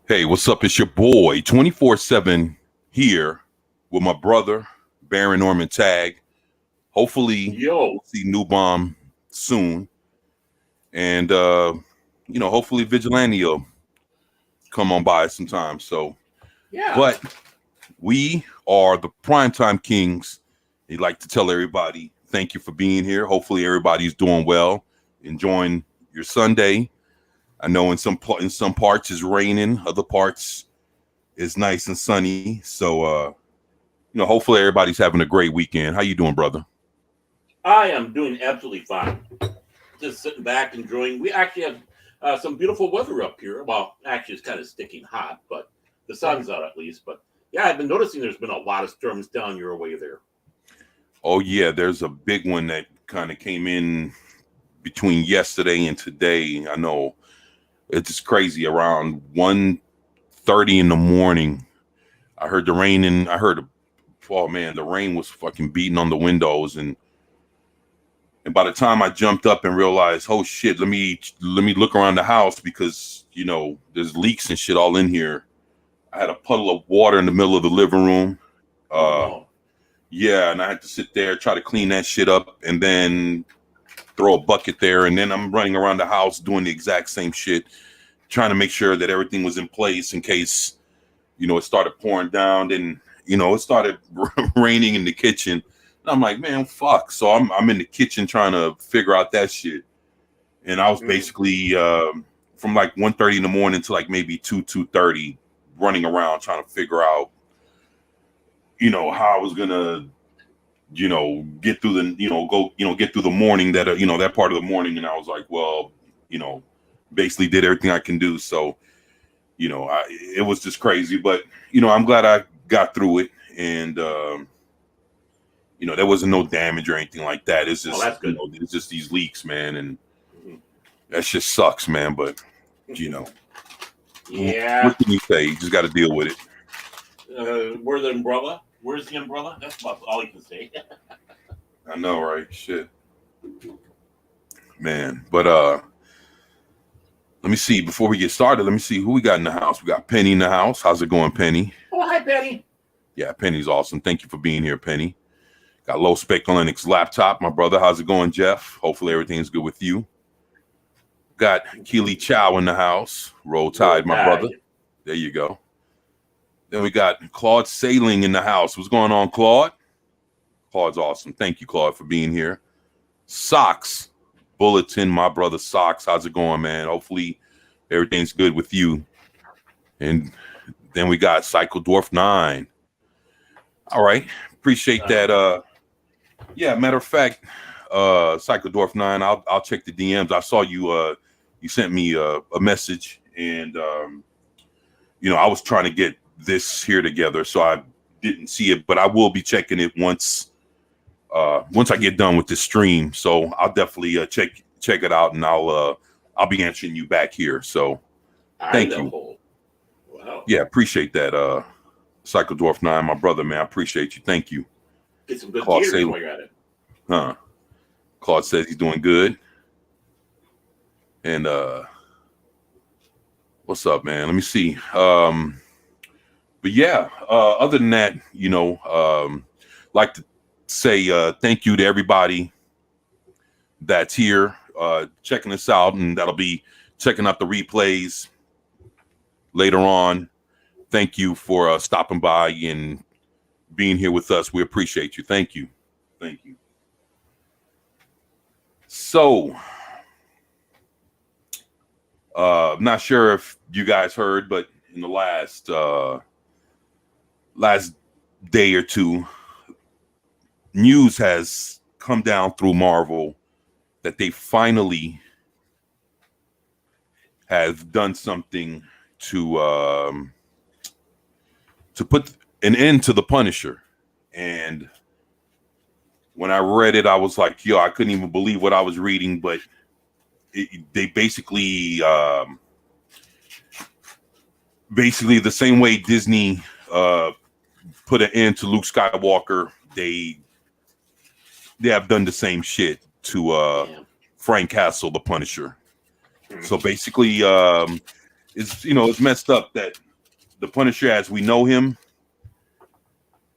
Hey, what's up? It's your boy, 24/7 here with my brother, Baron Norman Tag. Hopefully, Yo, we'll see New Bomb soon. And, hopefully Vigilante will come on by sometime. So, yeah, but we are the Primetime Kings. We'd like to tell everybody thank you for being here. Hopefully, everybody's doing well, enjoying your Sunday. I know in some parts it's raining, other parts it's nice and sunny. So, hopefully everybody's having a great weekend. How you doing, brother? I am doing absolutely fine. Just sitting back, enjoying. We actually have some beautiful weather up here. Well, actually, it's kind of sticking hot, but the sun's out at least. But yeah, I've been noticing there's been a lot of storms down your way there. Oh yeah, there's a big one that kind of came in between yesterday and today. I know it's just crazy. Around 1:30 in the morning, I heard the rain and oh man, the rain was fucking beating on the windows and by the time I jumped up and realized, oh shit, let me look around the house because there's leaks and shit all in here. I had a puddle of water in the middle of the living room. Oh Uh, no! yeah, and I had to sit there, try to clean that shit up, and then throw a bucket there. And then I'm running around the house doing the exact same shit, trying to make sure that everything was in place in case, it started pouring down. Then, it started raining in the kitchen. And I'm like, man, fuck. So I'm in the kitchen trying to figure out that shit. And I was Mm. basically from like 1:30 in the morning to like maybe 2:30 running around trying to figure out, how I was gonna get through the, get through the morning that, that part of the morning. And I was like, well, you know, basically did everything I can do. So, it was just crazy, but, I'm glad I got through it. And, there wasn't no damage or anything like that. It's Oh, just, that's good. it's just these leaks, man. And Mhm. that shit sucks, man. But, you know, Yeah. what can you say? You just got to deal with it. Where's the umbrella? Where's the umbrella? That's about all I can say. I know, right? Shit, man. But, let me see. Before we get started, let me see who we got in the house. We got Penny in the house. How's it going, Penny? Oh, hi, Betty. Yeah, Penny's awesome. Thank you for being here, Penny. Got Low Spec Linux laptop. My brother, how's it going, Jeff? Hopefully everything's good with you. Got Keely Chow in the house. Roll Roll Tide, my brother. Tide. There you go. Then we got Claude Sailing in the house. What's going on, Claude? Claude's awesome. Thank you, Claude, for being here. Socks Bulletin, my brother Socks. How's it going, man? Hopefully everything's good with you. And then we got Psycho Dwarf 9. All right. Appreciate that. Yeah, matter of fact, Psycho Dwarf 9, I'll check the DMs. I saw you sent me a message, and I was trying to get this here together, so I didn't see it, but I will be checking it once I get done with this stream. So I'll definitely check it out, and I'll be answering you back here. So thank you. Idaho. Wow. Yeah, appreciate that, Psycho Dwarf 9, my brother, man. I appreciate you. Thank you. Get some good Claude catering Saylor. while you're at it. Huh. Claude says he's doing good. And what's up, man? Let me see. But yeah, other than that, like to say thank you to everybody that's here checking us out, and that'll be checking out the replays later on. Thank you for stopping by and being here with us. We appreciate you. Thank you. Thank you. So, I'm not sure if you guys heard, but in the last day or two, news has come down through Marvel that they finally have done something to put an end to the Punisher. And when I read it, I was like, yo, I couldn't even believe what I was reading. But they basically the same way Disney put an end to Luke Skywalker, they have done the same shit to Frank Castle, the Punisher. So basically, it's messed up that the Punisher as we know him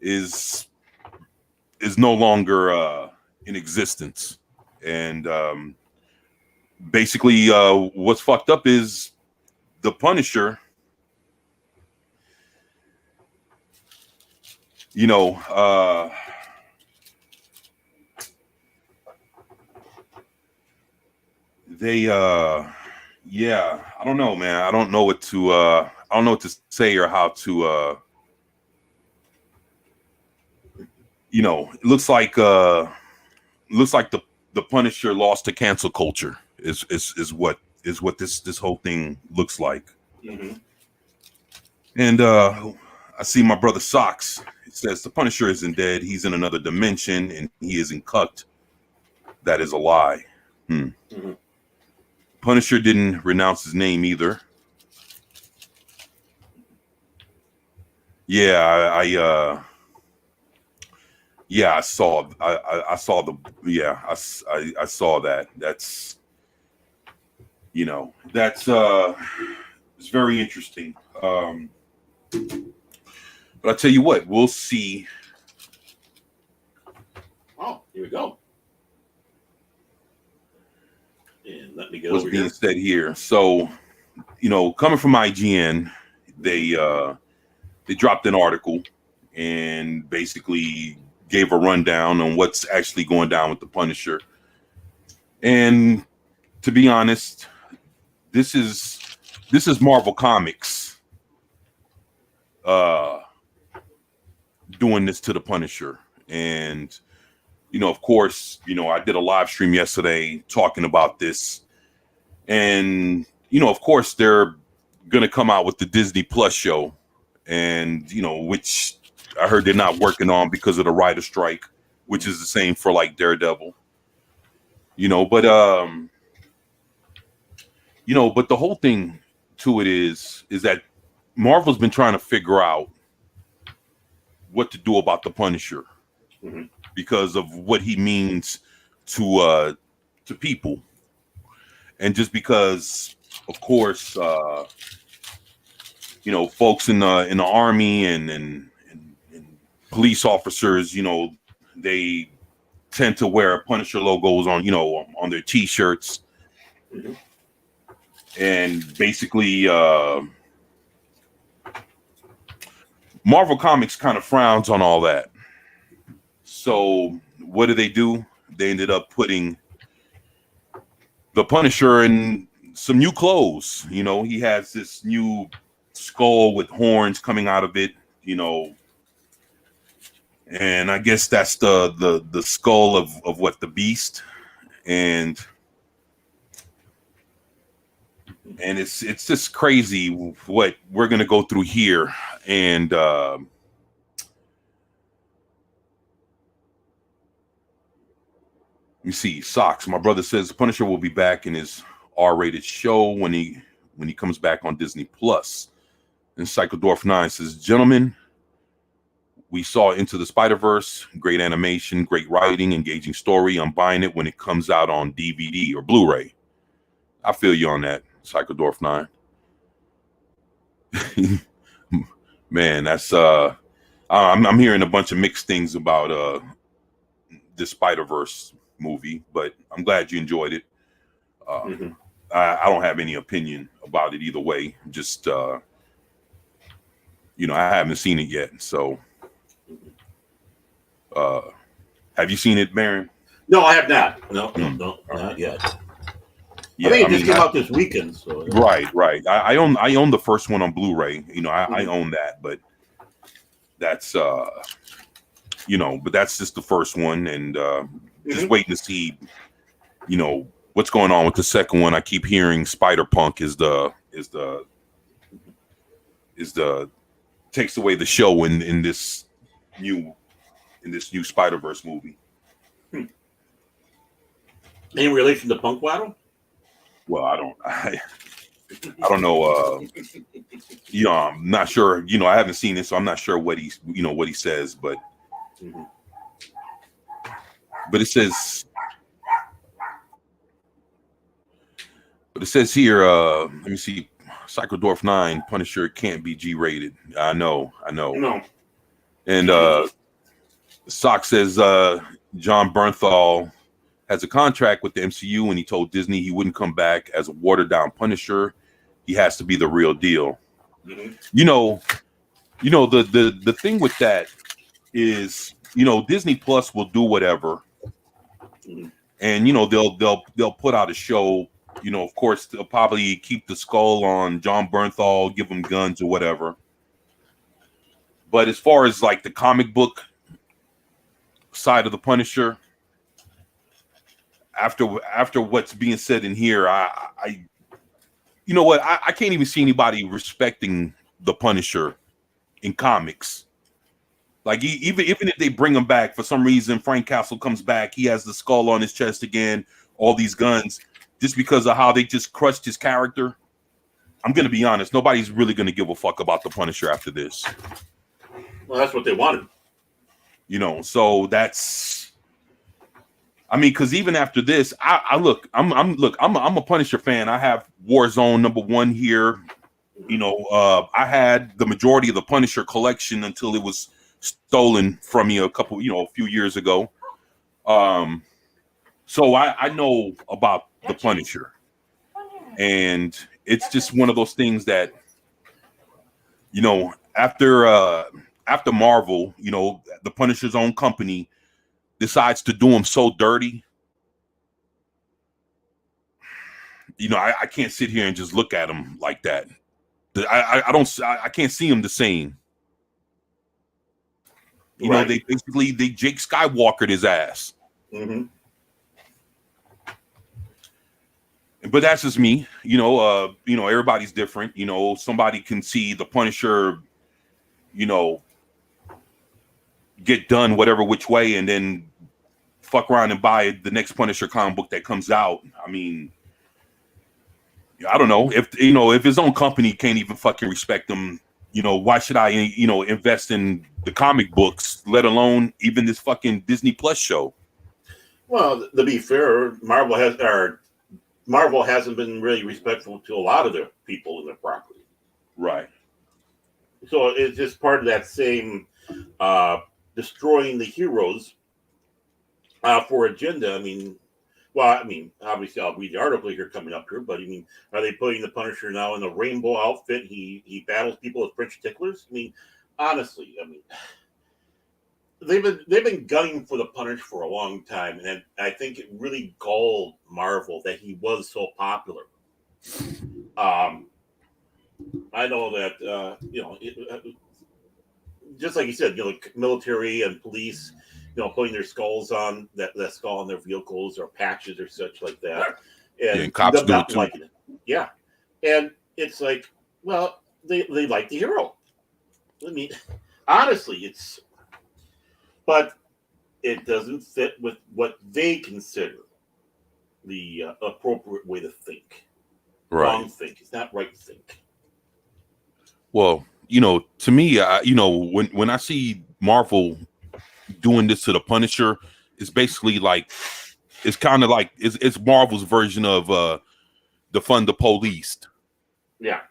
is no longer in existence. And basically what's fucked up is the Punisher, you know, they yeah, I don't know, man. I don't know what to say or how to it looks like the Punisher lost to cancel culture is what this whole thing looks like. Mm-hmm. And I see my brother Socks. It says the Punisher isn't dead. He's in another dimension and he isn't cucked. That is a lie. Mm-hmm. Punisher didn't renounce his name either. Yeah, I saw that. That's it's very interesting. But I tell you what, we'll see. Oh, here we go. And let me get what's over being here. said here. So, coming from IGN, they dropped an article and basically gave a rundown on what's actually going down with the Punisher. And to be honest, this is Marvel Comics doing this to the Punisher. And of course, I did a live stream yesterday talking about this. And of course they're gonna come out with the Disney Plus show, and which I heard they're not working on because of the writer strike, which is the same for like Daredevil. But but the whole thing to it is that Marvel's been trying to figure out what to do about the Punisher because of what he means to people, and just because, of course, folks in the army and police officers, they tend to wear Punisher logos on their T-shirts, and basically Marvel Comics kind of frowns on all that. So what do? They ended up putting the Punisher in some new clothes. He has this new skull with horns coming out of it, and I guess that's the skull of what, the Beast, and it's just crazy what we're gonna go through here. And you see, Socks, my brother says Punisher will be back in his R-rated show when he comes back on Disney Plus. And Psychodorf 9 says, gentlemen, we saw Into the Spider-Verse, great animation, great writing, engaging story. I'm buying it when it comes out on DVD or Blu-ray. I feel you on that, Psychodorf 9. Man, that's I'm hearing a bunch of mixed things about the Spider-Verse movie, but I'm glad you enjoyed it. I don't have any opinion about it either way. Just I haven't seen it yet. So have you seen it, Baron? No, I have not. No, not yet. Yeah, I think it just came out this weekend. So right. I own the first one on Blu-ray. I own that, but that's but that's just the first one, and just waiting to see what's going on with the second one. I keep hearing Spider-Punk is the takes away the show in this new Spider-Verse movie. Any relation to Punk Waddle? Well, I don't know. I'm not sure. I haven't seen it, so I'm not sure what he says. But it says here. Let me see. Psychodorf 9, Punisher can't be G-rated. I know. No. And Sock says John Bernthal has a contract with the MCU, and he told Disney he wouldn't come back as a watered-down Punisher. He has to be the real deal. Mm-hmm. The thing with that is, Disney Plus will do whatever, and they'll put out a show. Of course, they'll probably keep the skull on John Bernthal, give him guns or whatever. But as far as like the comic book side of the Punisher, after what's being said in here, I can't even see anybody respecting the Punisher in comics. Like even if they bring him back for some reason, Frank Castle comes back, he has the skull on his chest again, all these guns, just because of how they just crushed his character. I'm gonna be honest, nobody's really gonna give a fuck about the Punisher after this. Well, that's what they wanted. So that's. I mean, because even after this, I'm a Punisher fan. I have Warzone #1 here. I had the majority of the Punisher collection until it was stolen from me a few years ago. So I know about the Punisher, and it's just one of those things that, after Marvel, the Punisher's own company decides to do him so dirty. I can't sit here and just look at him like that. I can't see him the same. Right. They Jake Skywalkered his ass. Mm-hmm. But that's just me. Everybody's different. Somebody can see the Punisher, get done whatever which way, and then fuck around and buy the next Punisher comic book that comes out. I mean, I don't know if his own company can't even fucking respect him. Why should I invest in the comic books, let alone even this fucking Disney Plus show? Well, to be fair, Marvel hasn't been really respectful to a lot of their people in their property. Right. So it's just part of that same destroying the heroes for agenda. I mean, obviously I'll read the article here coming up here, but are they putting the Punisher now in a rainbow outfit? He battles people with French ticklers. Honestly, they've been gunning for the Punisher for a long time, and I think it really galled Marvel that he was so popular. I know that just like you said, military and police, putting their skulls on that skull on their vehicles or patches or such like that, and cops do it too. liking it. Yeah, and it's like, well, they like the hero. Honestly, but it doesn't fit with what they consider the appropriate way to think. Right. Wrong think. It's not right think. Well, to me, when I see Marvel doing this to the Punisher, it's basically like, it's kind of like it's Marvel's version of defund the police. Yeah.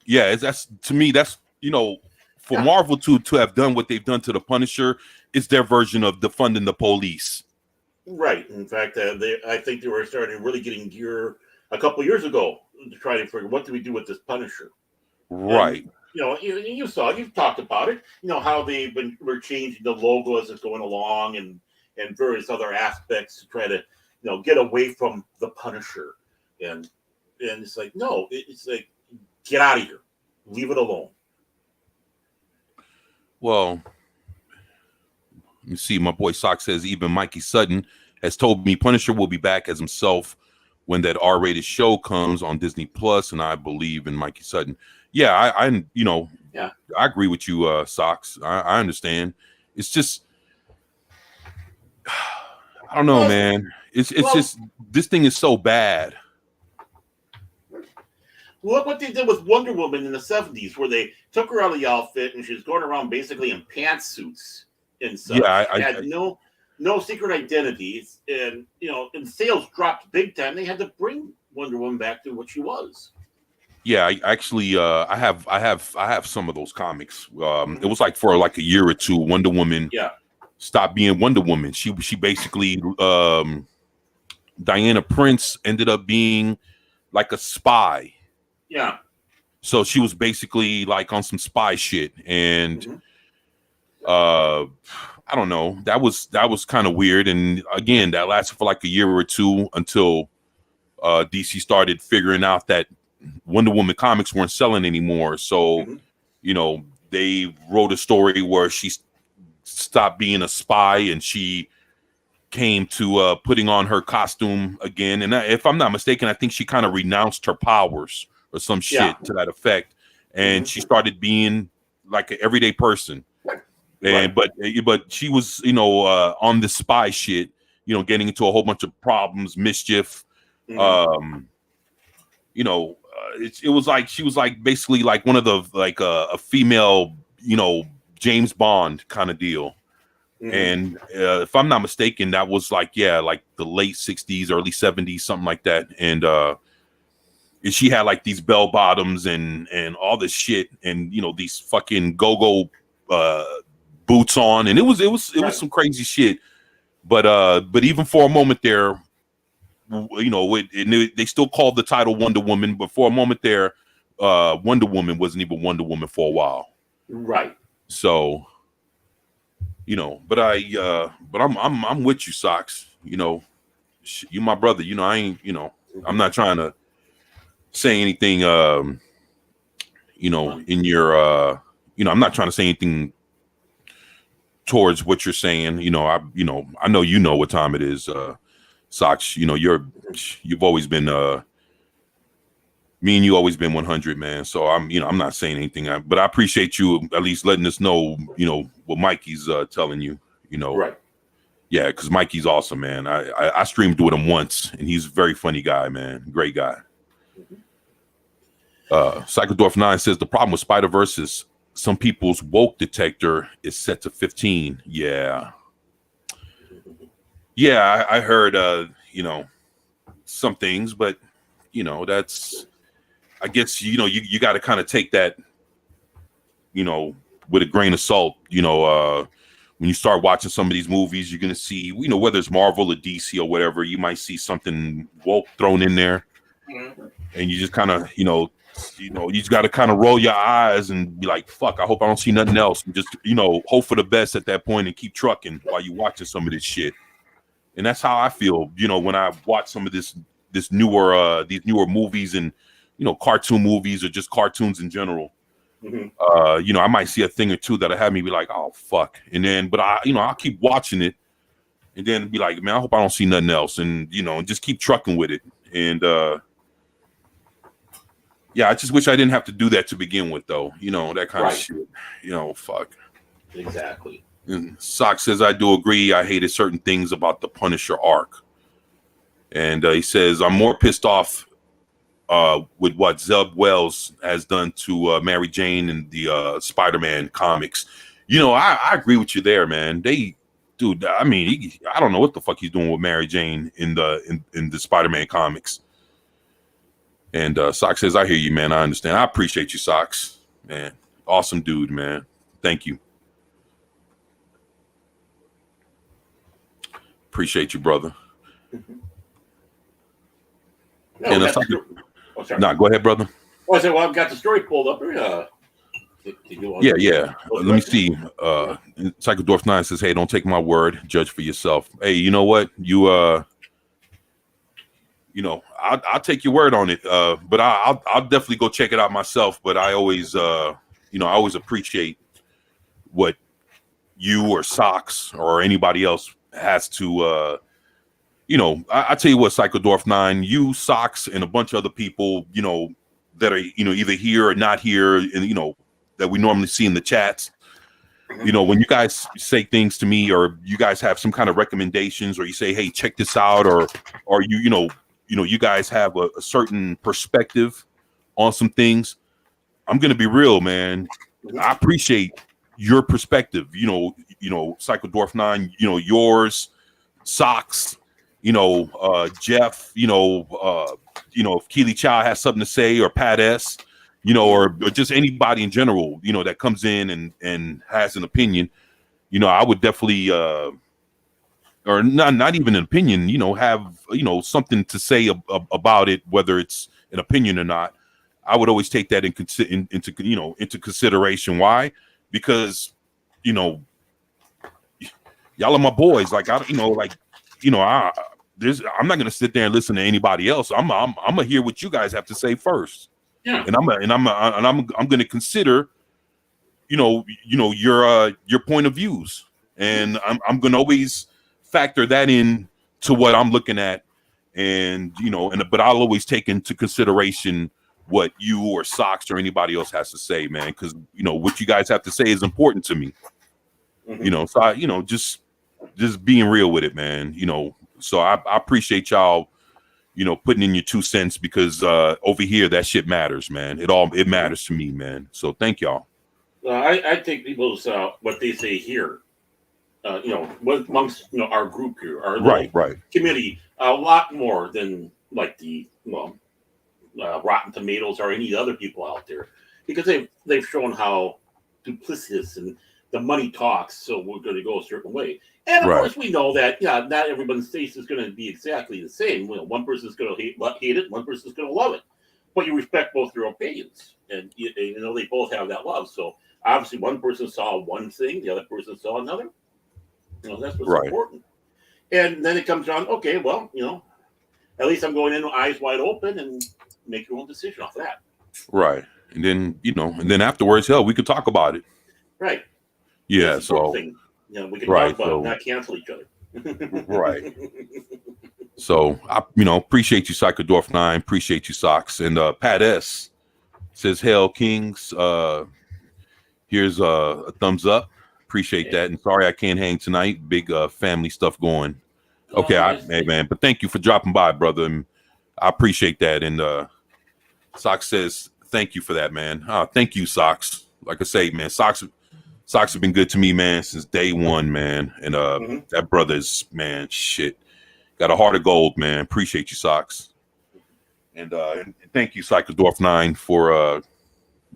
Yeah, that's to me, that's for Marvel to have done what they've done to the Punisher, it's their version of defunding the police. Right. In fact, I think they were starting to really getting gear a couple years ago to try to figure what do we do with this Punisher. Right. And, you've talked about it. How we're changing the logo as it's going along, and various other aspects to try to get away from the Punisher. And it's like, no, it's like, get out of here, leave it alone. Well, let me see. My boy Sock says even Mikey Sutton has told me Punisher will be back as himself when that R-rated show comes on Disney Plus, and I believe in Mikey Sutton. Yeah, I agree with you, Socks. I understand. It's just, I don't know, man. It's just, this thing is so bad. Look what they did with Wonder Woman in the 70s, where they took her out of the outfit and she was going around basically in pantsuits and such. Yeah, I had no secret identities, and sales dropped big time. They had to bring Wonder Woman back to what she was. Yeah, I actually I have some of those comics. It was like for like a year or two, Wonder Woman Yeah. stopped being Wonder Woman. She basically Diana Prince ended up being like a spy. Yeah. So she was basically like on some spy shit. And Mhm. I don't know. That was kind of weird. And again, that lasted for like a year or two until DC started figuring out that Wonder Woman comics weren't selling anymore. So, Mhm. you know, they wrote a story where she stopped being a spy and she came to putting on her costume again. And if I'm not mistaken, I think she kind of renounced her powers or some Yeah. shit to that effect. And Mhm. she started being like an everyday person. And Right. but she was, you know, on the spy shit, you know, getting into a whole bunch of problems, mischief. Mhm. Um, you know, it was like she was like basically like one of the like a female, you know, James Bond kind of deal. Mhm. And if I'm not mistaken, that was like, yeah, like the late 60s, early 70s, something like that. And she had like these bell bottoms and all this shit, and you know, these fucking go-go boots on, and it was Right. some crazy shit. But even for a moment there, you know, they still called the title Wonder Woman, but for a moment there, Wonder Woman wasn't even Wonder Woman for a while. Right. So, you know, but I'm with you, Socks. You know, you my brother. You know, I ain't. You know, I'm Mhm. not trying to say anything. You know, in your you know, I'm not trying to say anything towards what you're saying. You know, I know you know what time it is, Socks. You know, you've always been me and you always been 100, man. So I'm not saying anything, but I appreciate you at least letting us know, you know, what Mikey's telling you, you know. Right. Yeah, because Mikey's awesome, man. I streamed with him once, and he's a very funny guy, man. Great guy. Mhm. Psychodorf 9 says the problem with Spider-Verse is some people's woke detector is set to 15. Yeah. Yeah, I heard you know, some things, but you know, that's I guess you know, you got to kind of take that, you know, with a grain of salt. You know, when you start watching some of these movies, you're gonna see, you know, whether it's Marvel or DC or whatever, you might see something woke thrown in there, Mhm. and you just kind of, you know, you just got to kind of roll your eyes and be like, "Fuck, I hope I don't see nothing else," and just, you know, hope for the best at that point and keep trucking while you're watching some of this shit. And that's how I feel, you know, when I watch some of this newer these newer movies and, you know, cartoon movies or just cartoons in general. Mhm. You know, I might see a thing or two that'll have me be like, "Oh fuck," and then, but you know, I'll keep watching it, and then be like, "Man, I hope I don't see nothing else," and you know, just keep trucking with it. And yeah, I just wish I didn't have to do that to begin with, though. You know, that kind of Right. shit. You know, fuck. Exactly. And Sock says, I do agree. I hated certain things about the Punisher arc. And he says, I'm more pissed off with what Zeb Wells has done to Mary Jane in the Spider-Man comics. You know, I agree with you there, man. Dude, I mean, I don't know what the fuck he's doing with Mary Jane in the Spider-Man comics. And Sock says, I hear you, man. I understand. I appreciate you, Socks, man. Awesome dude, man. Thank you. Appreciate you, brother. Mhm. No, And we got the story. Oh, sorry. go ahead, brother. Oh, I said, well, I've got the story pulled up here. To go on. Yeah. Go Let through me it. see. Psychodorf 9 says, hey, don't take my word. Judge for yourself. Hey, you know what? You know, I'll take your word on it. But I'll definitely go check it out myself. But I always, you know, I always appreciate what you or Socks or anybody else has to, you know, I tell you what, Psychodorf 9, you, Socks, and a bunch of other people, you know, that are, you know, either here or not here, and, you know, that we normally see in the chats. You Mhm. know, when you guys say things to me, or you guys have some kind of recommendations, or you say, hey, check this out, or you guys have a certain perspective on some things, I'm gonna be real, man. Mhm. I appreciate your perspective. You know, Psychodorf 9, you know, yours, Socks, you know, Jeff, you know, if Keely Child has something to say, or Pat S, or just anybody in general, that comes in and has an opinion, I would definitely, or not even an opinion, have, something to say about it, whether it's an opinion or not. I would always take that into consideration. Why? Because, y'all are my boys. Like, I'm not going to sit there and listen to anybody else. I'm gonna hear what you guys have to say first. Yeah. And I'm going to consider, your point of views. And I'm going to always factor that in to what I'm looking at. And, but I'll always take into consideration what you or Socks or anybody else has to say, man. Because, what you guys have to say is important to me. Mhm. So I, just being real with it, man. So I appreciate y'all, putting in your 2 cents, because over here that shit matters, man. It matters to me, man. So thank y'all. I take people's what they say here, amongst our group here, our little Right. community, a lot more than like the Rotten Tomatoes or any other people out there, because they've shown how duplicitous and the money talks. So we're going to go a certain way, and of Right. course we know that not everyone's taste is going to be exactly the same. One person's going to hate it, one person's going to love it, but you respect both their opinions, and they both have that love. So obviously, one person saw one thing, the other person saw another. That's what's Right. important. And then it comes down, okay, well, at least I'm going in with eyes wide open and make your own decision off of that. Right. And then afterwards, hell, we could talk about it. Right. Yeah. That's the So thing. We can right. talk about So it, not cancel each other. right. So I, appreciate you, Psychodorf 9. Appreciate you, Socks. And Pat S says, "Hell Kings. Here's a thumbs up. Appreciate that. And sorry I can't hang tonight. Big family stuff going. Okay, hey man, but thank you for dropping by, brother. And I appreciate that." And Socks says, "Thank you for that, man." Thank you, Socks. Like I say, man, Socks have been good to me, man, since day one, man. And that brother's, man, shit, got a heart of gold, man. Appreciate you, Socks. And thank you, Psychodorf 9, for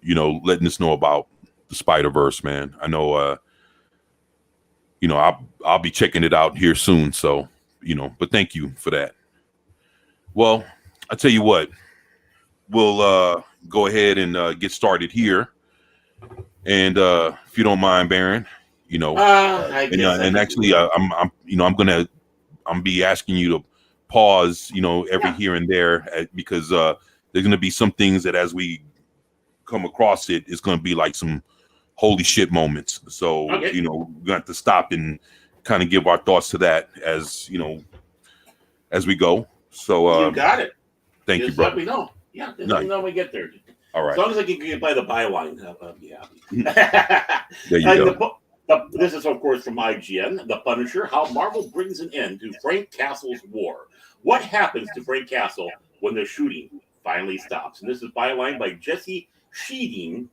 letting us know about the Spider-Verse, man. I know I'll be checking it out here soon. So, but thank you for that. Well, I tell you what, we'll go ahead and get started here. And if you don't mind, Baron, and actually, I'm be asking you to pause, every here and there, because there's going to be some things that as we come across it's going to be like some holy shit moments. So, Okay. we're going to have to stop and kind of give our thoughts to that as we go. So you got it. Thank Just you, brother. let me know. Yeah, just let me know when we get there. All right. As long as I can get by the byline, I'll be happy. There you go. This is, of course, from IGN. The Punisher, how Marvel brings an end to Frank Castle's war. What happens to Frank Castle when the shooting finally stops? And this is byline by Jesse Sheeding.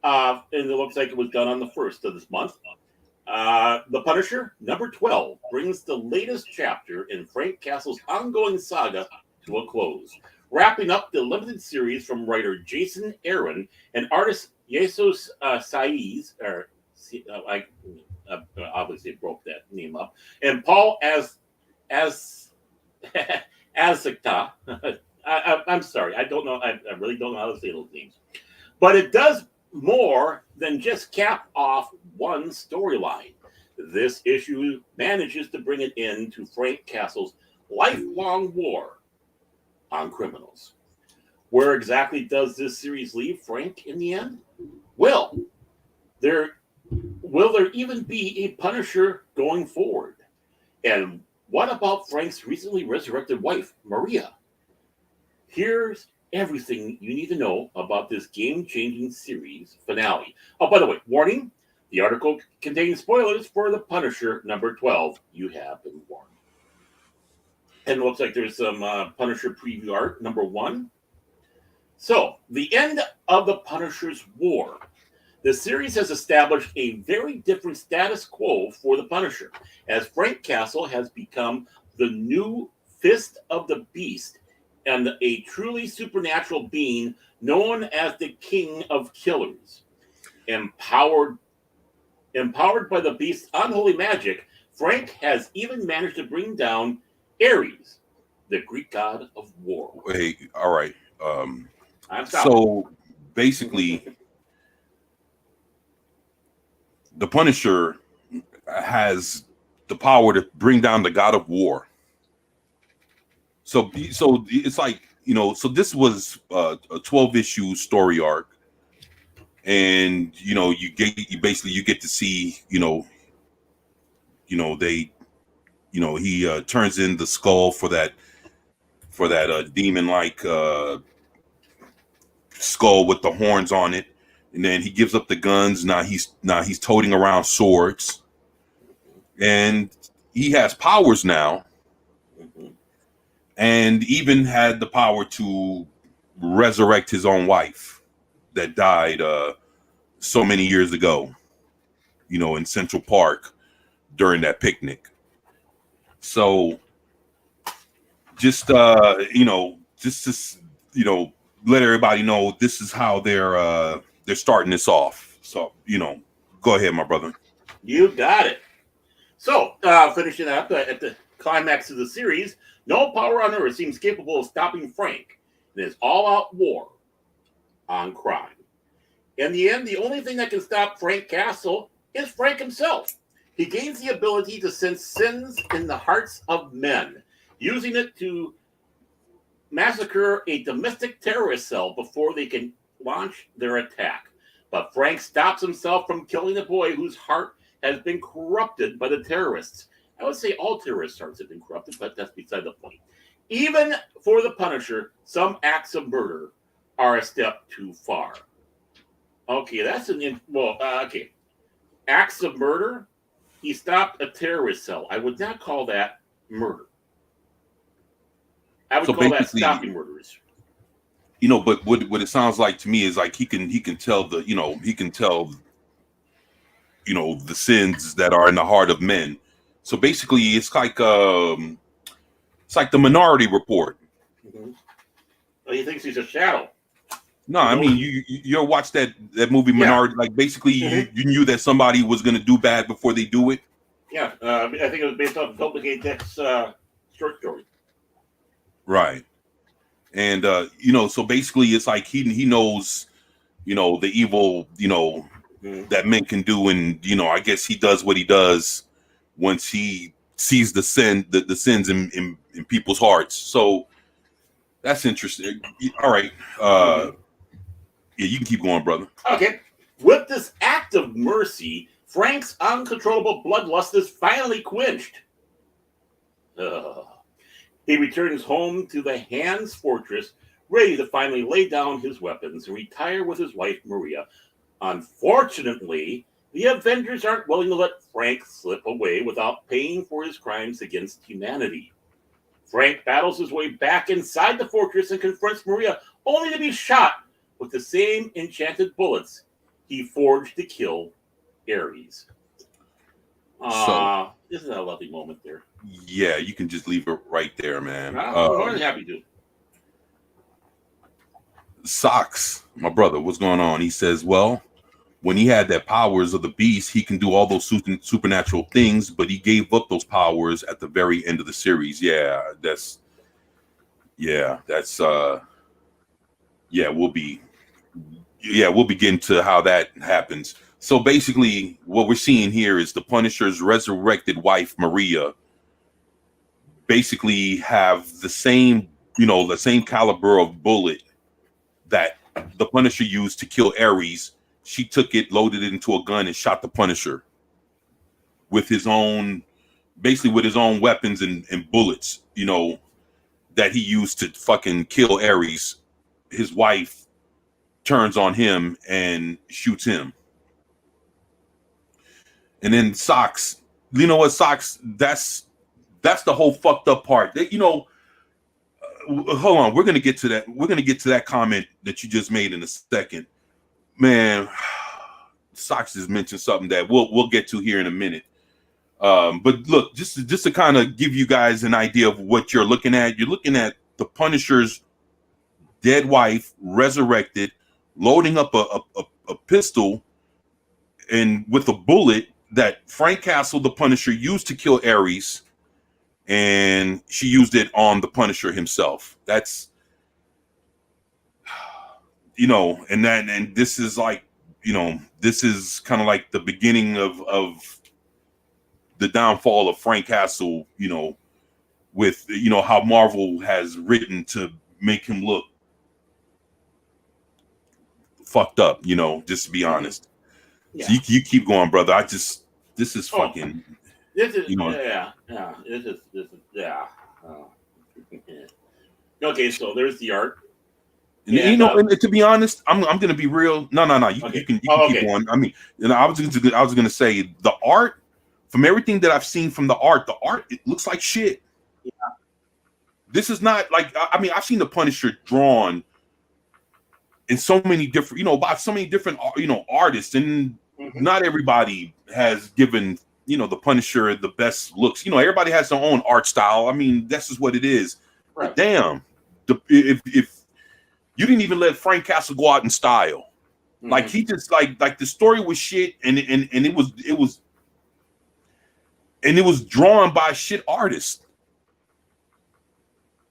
And it looks like it was done on the 1st of this month. The Punisher, number 12, brings the latest chapter in Frank Castle's ongoing saga to a close, wrapping up the limited series from writer Jason Aaron and artist Jesus Saiz, or I obviously broke that name up, and Paul Azekta. I'm sorry, I don't know. I really don't know how to say those names, but it does more than just cap off one storyline. This issue manages to bring an end to Frank Castle's lifelong war on criminals. Where exactly does this series leave Frank in the end? Will there even be a Punisher going forward? And what about Frank's recently resurrected wife, Maria? Here's everything you need to know about this game-changing series finale. Oh, by the way, warning, the article contains spoilers for The Punisher number 12. You have been warned. And it looks like there's some Punisher preview art, number 1. So, the end of the Punisher's war. The series has established a very different status quo for the Punisher, as Frank Castle has become the new Fist of the Beast and a truly supernatural being known as the King of Killers. Empowered by the beast's unholy magic, Frank has even managed to bring down Ares, the Greek god of war. Hey, all right. I'm stopping. So basically, the Punisher has the power to bring down the god of war. So it's like, so this was a 12-issue story arc, and you get to see, he turns in the skull for that demon like skull with the horns on it, and then he gives up the guns. Now he's toting around swords, and he has powers now, and even had the power to resurrect his own wife that died so many years ago, in Central Park during that picnic. So just just to let everybody know this is how they're starting this off. So go ahead, my brother. You got it. So finishing up at the climax of the series, no power on Earth seems capable of stopping Frank in his all-out war on crime. In the end, the only thing that can stop Frank Castle is Frank himself. He gains the ability to sense sins in the hearts of men, using it to massacre a domestic terrorist cell before they can launch their attack. But Frank stops himself from killing the boy whose heart has been corrupted by the terrorists. I would say all terrorist hearts have been corrupted, but that's beside the point. Even for the Punisher, some acts of murder are a step too far. Okay, that's okay. Acts of murder? He stopped a terrorist cell. I would not call that murder. I would call that stopping murderers. But what it sounds like to me is like he can tell the sins that are in the heart of men. So basically, it's like the Minority Report. Mm-hmm. Well, he thinks he's a shadow. No, I mean you watch that movie Minority. Yeah. Like basically, you knew that somebody was going to do bad before they do it. Yeah, I think it was based off Duplicate Tech's short story. Right, and so basically, it's like he knows, the evil, that men can do, and I guess he does what he does once he sees the sins in people's hearts. So that's interesting. All right. Yeah, you can keep going, brother. Okay. With this act of mercy, Frank's uncontrollable bloodlust is finally quenched. He returns home to the Hands Fortress, ready to finally lay down his weapons and retire with his wife, Maria. Unfortunately, the Avengers aren't willing to let Frank slip away without paying for his crimes against humanity. Frank battles his way back inside the fortress and confronts Maria, only to be shot with the same enchanted bullets he forged to kill Ares. Isn't that a lovely moment there? Yeah, you can just leave it right there, man. I'm more than happy to. Socks, my brother, what's going on? He says, well, when he had that powers of the beast, he can do all those supernatural things, but he gave up those powers at the very end of the series. We'll be getting to how that happens. So basically what we're seeing here is the Punisher's resurrected wife, Maria, basically have the same caliber of bullet that the Punisher used to kill Ares. She took it, loaded it into a gun, and shot the Punisher with his own weapons and bullets, that he used to fucking kill Ares. His wife turns on him and shoots him. And then Socks, Socks, that's the whole fucked up part. Hold on, we're gonna get to that. We're gonna get to that comment that you just made in a second. Man, Socks has mentioned something that we'll get to here in a minute. But look, just to kind of give you guys an idea of what you're looking at the Punisher's dead wife resurrected, loading up a pistol and with a bullet that Frank Castle, the Punisher, used to kill Ares, and she used it on the Punisher himself. That's, you know, and this is like, you know, this is kind of like the beginning of the downfall of Frank Castle, you know, with, you know, how Marvel has written to make him look fucked up, you know, just to be honest. Yeah. So you keep going, brother. This is fucking, this is, you know. this is, Okay, so there's the art. And, you know, and to be honest, I'm gonna be real. No. You can keep going. I mean, you know, I was gonna say the art, from everything that I've seen from the art, it looks like shit. Yeah. This is not like, I mean, I've seen the Punisher drawn in so many different, you know, by so many different, you know, artists, and not everybody has given, you know, the Punisher the best looks. You know, everybody has their own art style. I mean, that's just what it is. Right. But damn, if you didn't even let Frank Castle go out in style, like he just like the story was shit, and it was drawn by shit artists.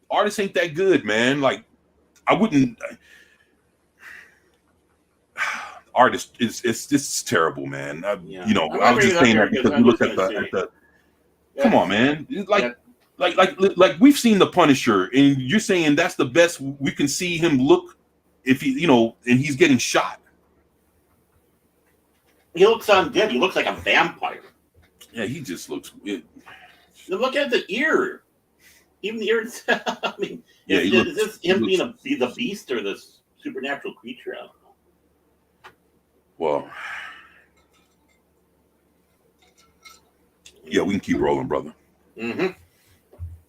Artists ain't that good, man. Like, I wouldn't. Artist is terrible, man. You know, I was just saying that because we look at the come on, man. Like we've seen the Punisher, and you're saying that's the best we can see him look if he, you know, and he's getting shot. He looks undead. He looks like a vampire. Yeah, he just looks weird. Look at the ear. Even the ear. I mean, yeah, is this him being the beast or the supernatural creature? I don't know. Well, yeah, we can keep rolling, brother.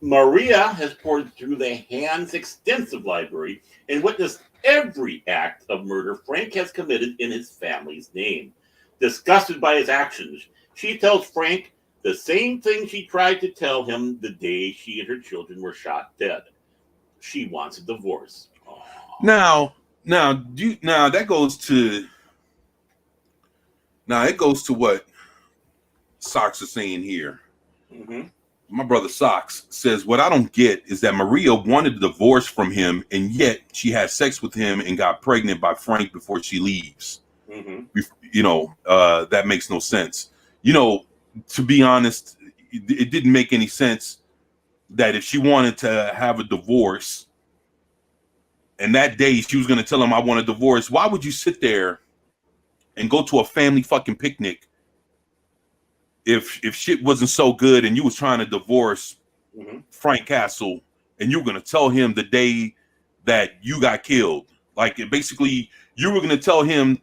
Maria has poured through the Hand's extensive library and witnessed every act of murder Frank has committed in his family's name. Disgusted by his actions, she tells Frank the same thing she tried to tell him the day she and her children were shot dead. She wants a divorce. Oh. Now that goes to. Now it goes to what Socks is saying here. My brother Socks says, what I don't get is that Maria wanted a divorce from him, and yet she had sex with him and got pregnant by Frank before she leaves. You know, that makes no sense. You know, to be honest, it didn't make any sense that if she wanted to have a divorce and that day she was going to tell him, I want a divorce, why would you sit there and go to a family fucking picnic if shit wasn't so good and you was trying to divorce Frank Castle, and you were going to tell him the day that you got killed? Like, basically, you were going to tell him,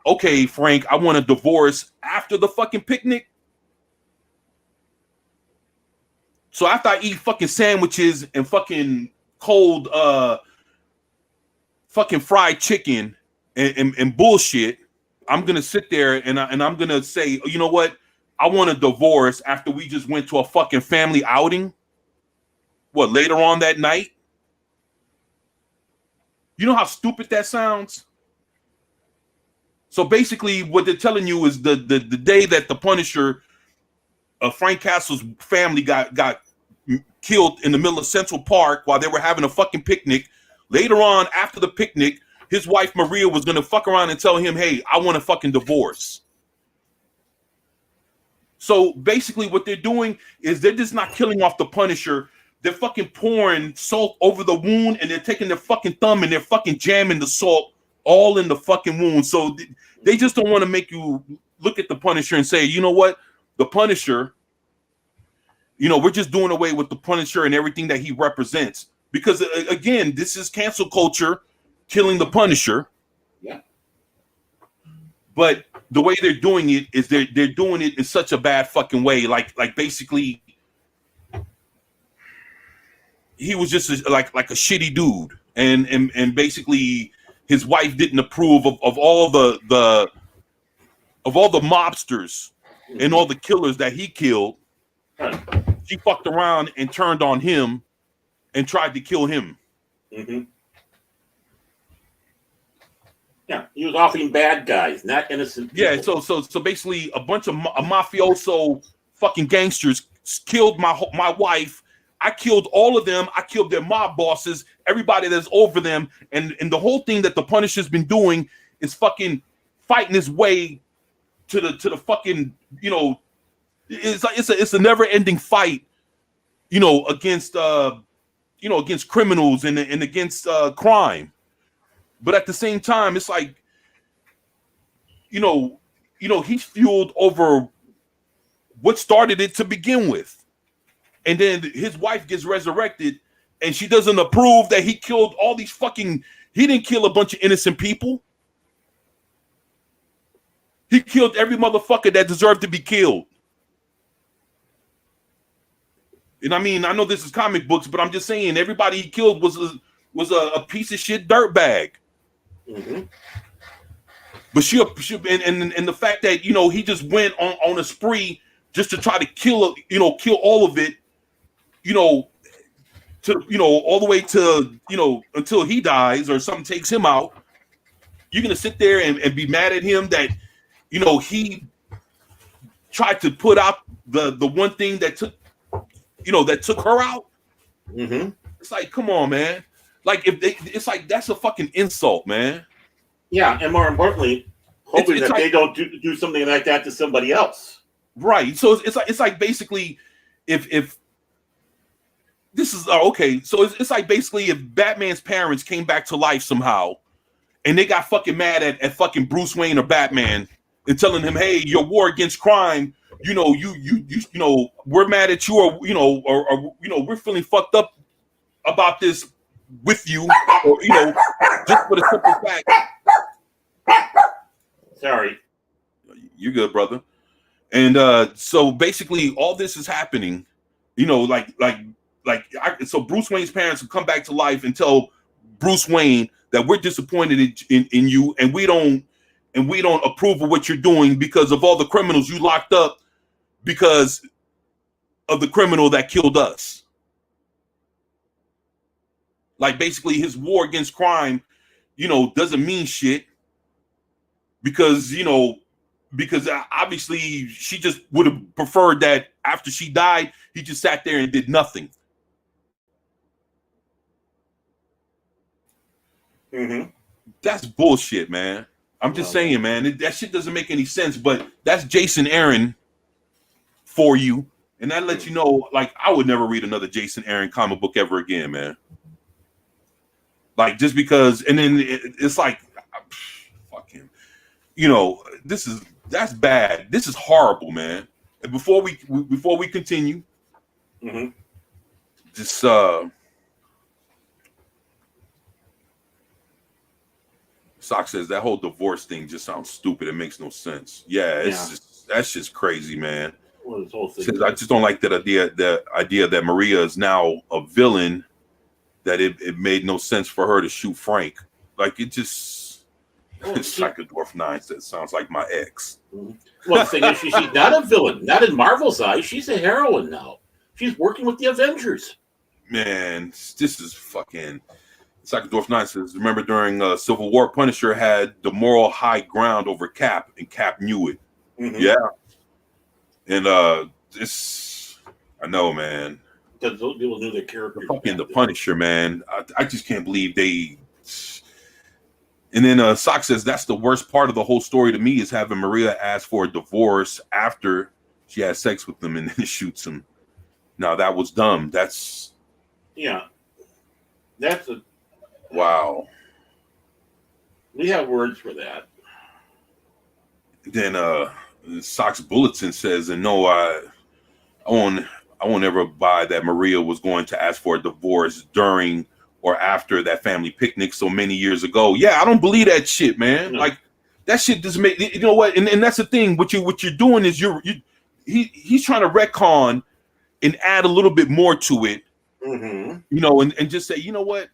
okay, Frank, I want a divorce after the fucking picnic. So after I eat fucking sandwiches and fucking cold fucking fried chicken and bullshit, I'm gonna sit there and I'm gonna say, you know what? I want a divorce after we just went to a fucking family outing. What, later on that night? You know how stupid that sounds? So basically, what they're telling you is the day that the Punisher, Frank Castle's family got killed in the middle of Central Park while they were having a fucking picnic. Later on, after the picnic, his wife Maria was gonna fuck around and tell him, hey, I want a fucking divorce. So basically what they're doing is they're just not killing off the Punisher. They're fucking pouring salt over the wound, and they're taking their fucking thumb and they're fucking jamming the salt all in the fucking wound. So they just don't want to make you look at the Punisher and say, you know what? The Punisher, you know, we're just doing away with the Punisher and everything that he represents. Because again, this is cancel culture killing the Punisher. Yeah. But the way they're doing it is they're doing it in such a bad fucking way. Like basically, he was just like a shitty dude, and basically his wife didn't approve of all the mobsters and all the killers that he killed. She fucked around and turned on him, and tried to kill him. Mm-hmm. Yeah, he was offing bad guys, not innocent people. Yeah, so basically, a bunch of mafioso fucking gangsters killed my wife. I killed all of them. I killed their mob bosses, everybody that's over them, and the whole thing that the Punisher's been doing is fucking fighting his way to the fucking, you know, it's a never ending fight, you know, against against criminals and against crime. But at the same time, it's like, you know, he's fueled over what started it to begin with. And then his wife gets resurrected and she doesn't approve that he killed all these fucking, he didn't kill a bunch of innocent people. He killed every motherfucker that deserved to be killed. And I mean, I know this is comic books, but I'm just saying everybody he killed was a piece of shit dirtbag. Mm-hmm. But and the fact that, you know, he just went on a spree just to try to kill all of it, you know, to, you know, all the way to, you know, until he dies or something takes him out. You're gonna sit there and be mad at him that, you know, he tried to put out the one thing that took her out. Mm-hmm. It's like, come on, man. Like, it's like, that's a fucking insult, man. Yeah, and more importantly, hoping that they don't do something like that to somebody else. Right. So it's like basically, if this is okay, so it's like basically if Batman's parents came back to life somehow, and they got fucking mad at fucking Bruce Wayne or Batman and telling him, hey, your war against crime, you know, you know, we're mad at you, or you know, or you know, we're feeling fucked up about this with you, or you know, just for the simple fact. Sorry. You're good, brother. And so basically all this is happening, you know, so Bruce Wayne's parents will come back to life and tell Bruce Wayne that we're disappointed in you, and we don't approve of what you're doing because of all the criminals you locked up because of the criminal that killed us. Like basically his war against crime, you know, doesn't mean shit because, you know, because obviously she just would have preferred that after she died, he just sat there and did nothing. Mm-hmm. That's bullshit, man. I'm just saying, man, that shit doesn't make any sense, but that's Jason Aaron for you. And that lets you know, like, I would never read another Jason Aaron comic book ever again, man. Like, just because, and then it's like, fuck him. You know, that's bad. This is horrible, man. And before we continue, mm-hmm. just Sock says that whole divorce thing just sounds stupid. It makes no sense. Yeah, that's just crazy, man. Well, this whole thing Says, I just don't like that idea. The idea that Maria is now a villain. That it made no sense for her to shoot Frank. Like it just. Psychodorf 9 says sounds like my ex. Mm-hmm. Well, the thing is, she's not a villain. Not in Marvel's eyes. She's a heroine now. She's working with the Avengers. Man, this is fucking. Psychodorf 9 says, remember during Civil War, Punisher had the moral high ground over Cap, and Cap knew it. Mm-hmm. Yeah. And this, I know, man. Because those people knew their character. The Punisher, man. I just can't believe they. And then Sock says that's the worst part of the whole story to me is having Maria ask for a divorce after she has sex with him and then shoots him. Now that was dumb. That's a wow. We have words for that. Then Sock's Bulletin says, and no, I won't ever buy that Maria was going to ask for a divorce during or after that family picnic so many years ago. Yeah, I don't believe that shit, man. No. Like that shit doesn't make, you know what? And that's the thing. What you're doing is he's trying to retcon and add a little bit more to it. Mm-hmm. You know, and just say, you know what?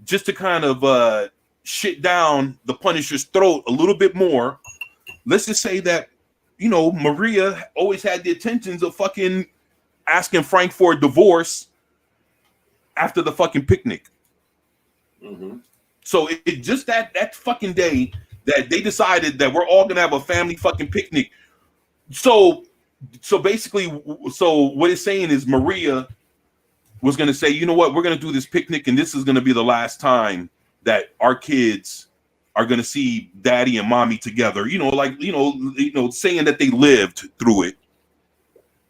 Just to kind of shit down the Punisher's throat a little bit more. Let's just say that, you know, Maria always had the intentions of fucking asking Frank for a divorce. after the fucking picnic. Mm-hmm. So it just that fucking day that they decided that we're all gonna have a family fucking picnic. So basically, so what it's saying is Maria was gonna say, you know what, we're gonna do this picnic, and this is gonna be the last time that our kids are gonna see daddy and mommy together. You know, like saying that they lived through it.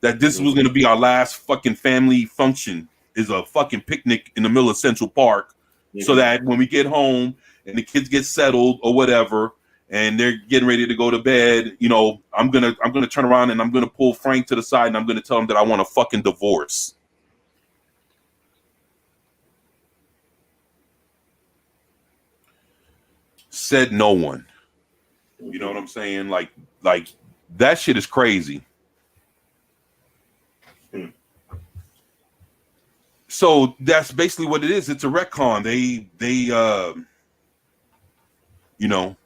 That this was gonna be our last fucking family function, is a fucking picnic in the middle of Central Park. So that when we get home and the kids get settled or whatever, and they're getting ready to go to bed, you know, I'm gonna turn around and I'm gonna pull Frank to the side and I'm gonna tell him that I want a fucking divorce. Said no one. You know what I'm saying? Like that shit is crazy. So that's basically what it is. It's a retcon. They you know,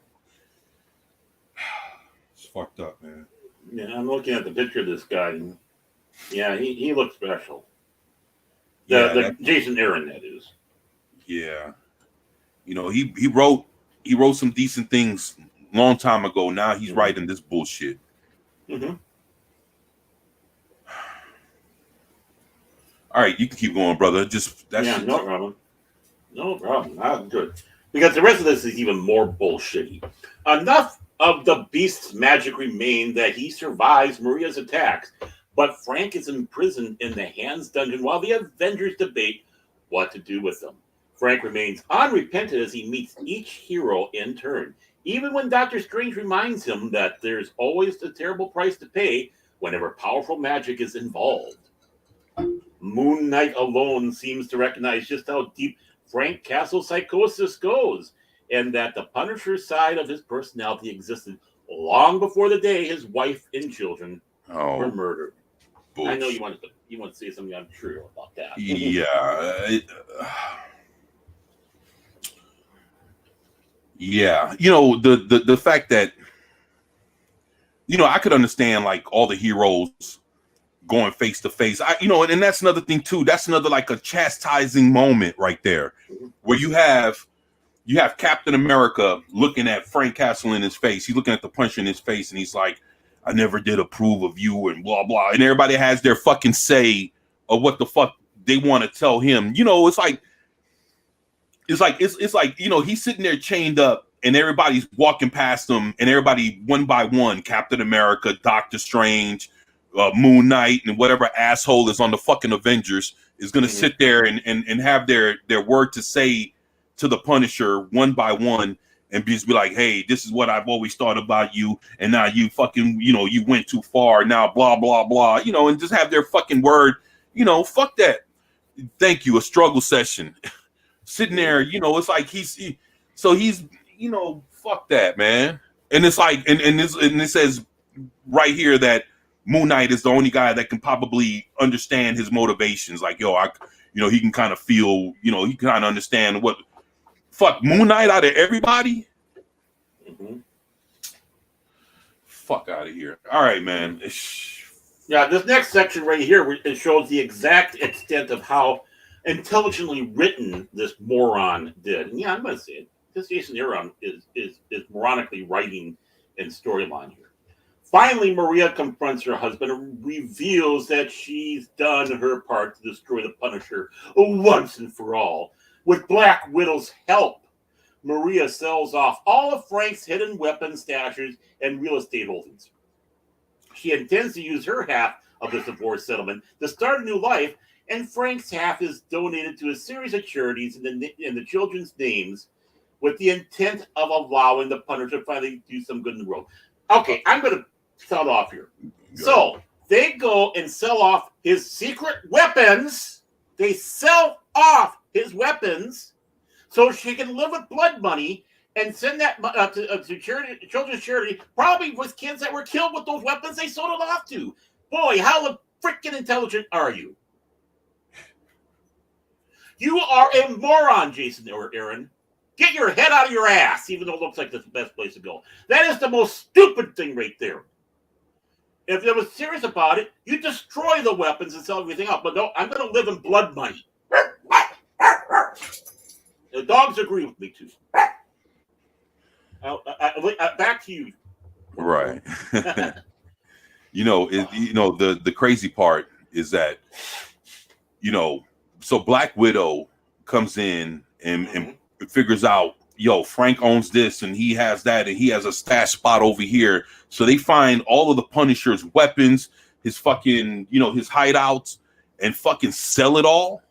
it's fucked up, man. Yeah, I'm looking at the picture of this guy. And yeah, he looks special. Jason Aaron, that is. Yeah, you know, he wrote some decent things long time ago. Now he's writing this bullshit. Mm-hmm. All right, you can keep going, brother. No problem. No problem. Not good. Because the rest of this is even more bullshitty. Enough of the beast's magic remained that he survives Maria's attacks, but Frank is imprisoned in the Hands Dungeon while the Avengers debate what to do with him. Frank remains unrepentant as he meets each hero in turn, even when Doctor Strange reminds him that there's always a terrible price to pay whenever powerful magic is involved. Moon Knight alone seems to recognize just how deep Frank Castle's psychosis goes, and that the Punisher's side of his personality existed long before the day his wife and children were murdered. Bullshit. I know you want to say something untrue about that. Yeah. Yeah. You know, the fact that, you know, I could understand like all the heroes going face to face. And that's another thing too. That's another like a chastising moment right there, where you have Captain America looking at Frank Castle in his face. He's looking at the Punisher in his face, and he's like, "I never did approve of you," and blah blah. And everybody has their fucking say of what the fuck they want to tell him. You know, it's like you know, he's sitting there chained up, and everybody's walking past him, and everybody one by one, Captain America, Doctor Strange, Moon Knight, and whatever asshole is on the fucking Avengers is going to sit there and have their word to say to the Punisher one by one, and just be like, "Hey, this is what I've always thought about you, and now you fucking, you know, you went too far, now blah blah blah," you know, and just have their fucking word. You know, fuck that. Thank you. A struggle session. Sitting there, you know, it's like he's, you know, fuck that, man. And it's like, and it says right here that Moon Knight is the only guy that can probably understand his motivations. Like, yo, he can kind of feel, you know, he can kind of understand what. Fuck, Moon Knight out of everybody? Fuck out of here. All right, man. Yeah, this next section right here, it shows the exact extent of how intelligently written this moron did. And yeah, I'm going to say it. This Jason Aaron is moronically writing in storyline here. Finally, Maria confronts her husband and reveals that she's done her part to destroy the Punisher once and for all. With Black Widow's help, Maria sells off all of Frank's hidden weapon stashes and real estate holdings. She intends to use her half of the divorce settlement to start a new life, and Frank's half is donated to a series of charities in the children's names with the intent of allowing the Punisher to finally do some good in the world. Okay, I'm going to start off here. So they go and sell off his secret weapons. They sell off his weapons so she can live with blood money and send that to charity, children's charity, probably with kids that were killed with those weapons they sold it off to. Boy, how freaking intelligent are you? You are a moron, Jason Aaron. Get your head out of your ass, even though it looks like that's the best place to go. That is the most stupid thing right there. If they were serious about it, you destroy the weapons and sell everything out. But no, I'm going to live in blood money. The dogs agree with me too. Back to you. Right. The crazy part is that, so Black Widow comes in and figures out, yo, Frank owns this and he has that and he has a stash spot over here. So they find all of the Punisher's weapons, his fucking, his hideouts, and fucking sell it all.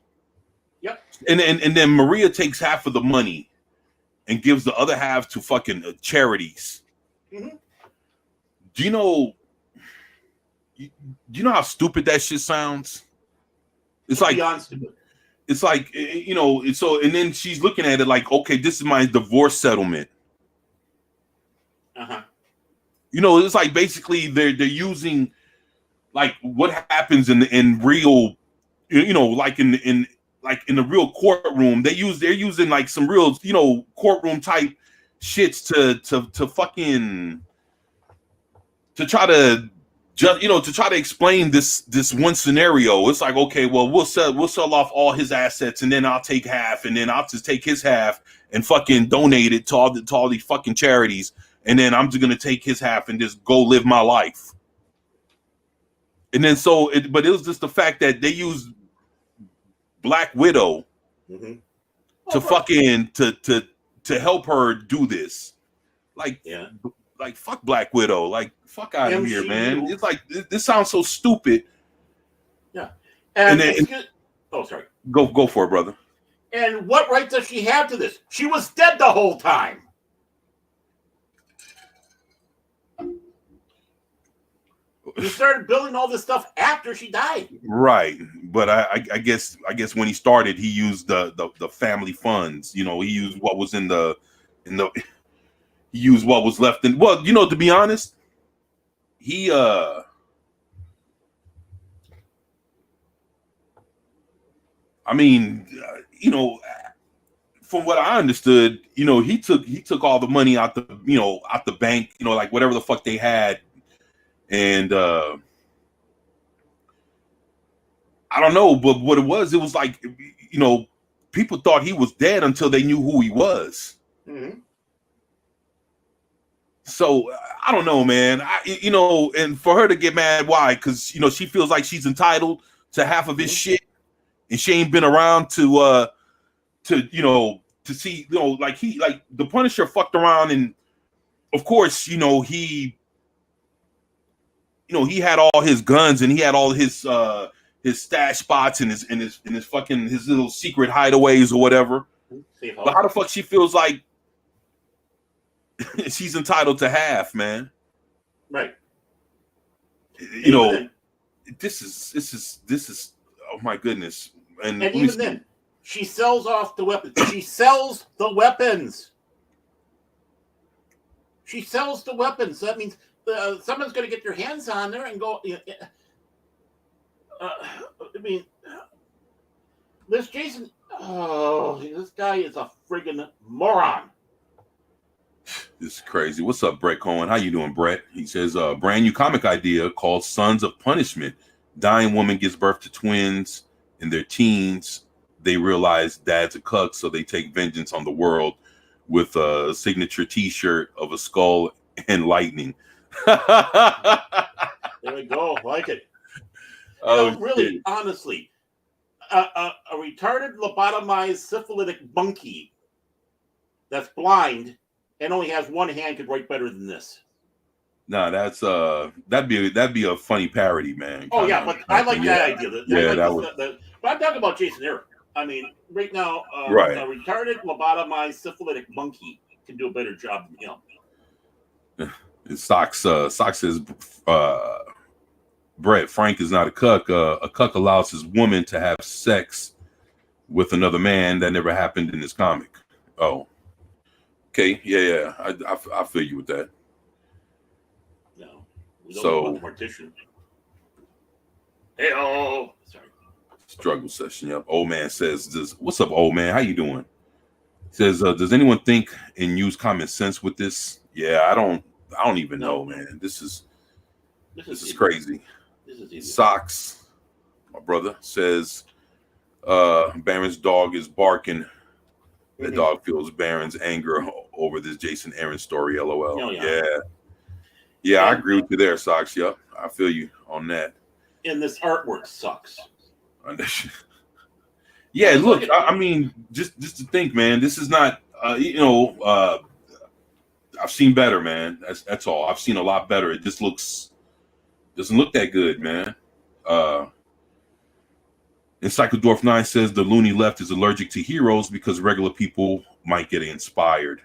Yep. And then Maria takes half of the money and gives the other half to fucking charities. Mm-hmm. Do you know how stupid that shit sounds? It's like beyond stupid. It's like, so, and then she's looking at it like, okay, this is my divorce settlement. Uh-huh. It's like basically they're using like what happens in real, like in the real courtroom. They're using like some real, courtroom type shits to fucking to try to just to try to explain this one scenario. It's like, okay, well, we'll sell off all his assets and then I'll take half and then I'll just take his half and fucking donate it to all these fucking charities, and then I'm just gonna take his half and just go live my life. And then but it was just the fact that they used Black Widow to fucking to help her do this. Like, like fuck Black Widow, like fuck out of here, man. It's like this sounds so stupid. Yeah. Sorry. Go for it, brother. And what right does she have to this? She was dead the whole time. You started building all this stuff after she died. Right. But I guess when he started, he used the family funds. He used what was he used what was left in. Well, to be honest, he from what I understood, he took all the money out the bank, like whatever the fuck they had. And I don't know, but what it was like, people thought he was dead until they knew who he was. Mm-hmm. So I don't know, man. And for her to get mad, why? Because she feels like she's entitled to half of his shit, and she ain't been around to see, like the Punisher fucked around, and of course, he had all his guns and he had all his stash spots and his little secret hideaways or whatever. But how the fuck she feels like she's entitled to half, man? Right. This is oh my goodness. And even then, she sells off the weapons. She sells the weapons. She sells the weapons. So that means someone's going to get their hands on there and go. This Jason. Oh, this guy is a friggin' moron. This is crazy. What's up, Brett Cohen? How you doing, Brett? He says, brand new comic idea called Sons of Punishment. Dying woman gives birth to twins in their teens. They realize dad's a cuck, so they take vengeance on the world with a signature T-shirt of a skull and lightning. There we go. Like it. Really, honestly, a retarded, lobotomized, syphilitic monkey that's blind and only has one hand could write better than this. No, that's that'd be a funny parody, man. Oh yeah, but I like that idea. But I'm talking about Jason Aaron. I mean, right now, a retarded, lobotomized, syphilitic monkey can do a better job than him. Socks says, Brett, Frank is not a cuck. A cuck allows his woman to have sex with another man. That never happened in his comic. Oh, okay, yeah. I feel you with that. No, we don't want the partition. Hey, sorry. Struggle session. Yep. Old man says, "What's up, old man? How you doing?" Says, "Does anyone think and use common sense with this?" Yeah, I don't even know, man. This is crazy. This is easy. Socks, my brother says, Baron's dog is barking That dog feels Baron's anger over this Jason Aaron story. LOL. Oh, yeah. Yeah, I agree with you there, Socks. Yep, I feel you on that. And this artwork sucks. Yeah, look, I mean, just to think, man, this is not, I've seen better, man. That's all. I've seen a lot better. It just doesn't look that good, man. And Psychodorf 9 says the loony left is allergic to heroes because regular people might get inspired.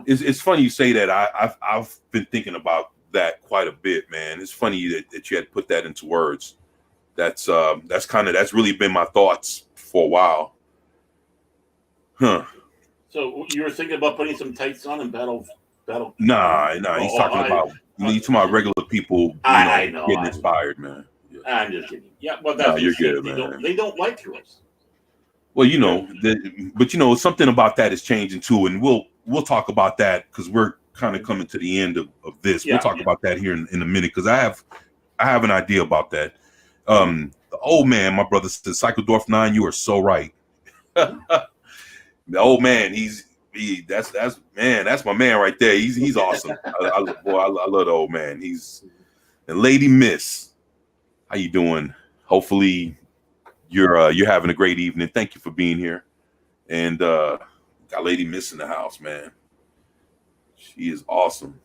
It's funny you say that. I've been thinking about that quite a bit, man. It's funny that you had to put that into words. That's really been my thoughts for a while. Huh. So you were thinking about putting some tights on and battle. Nah. He's talking about regular people. I know. Getting inspired, man. Yeah. I'm just kidding. Yeah, well, that's you're good, man. They don't like heroes. Well, but something about that is changing too, and we'll talk about that because we're kind of coming to the end of this. We'll talk about that here in a minute because I have an idea about that. The old man, my brother says, Psychodorf 9, you are so right. The old man, that's my man right there. He's awesome. I love the old man. And Lady Miss, how you doing? Hopefully you're having a great evening. Thank you for being here. And got Lady Miss in the house, man. She is awesome.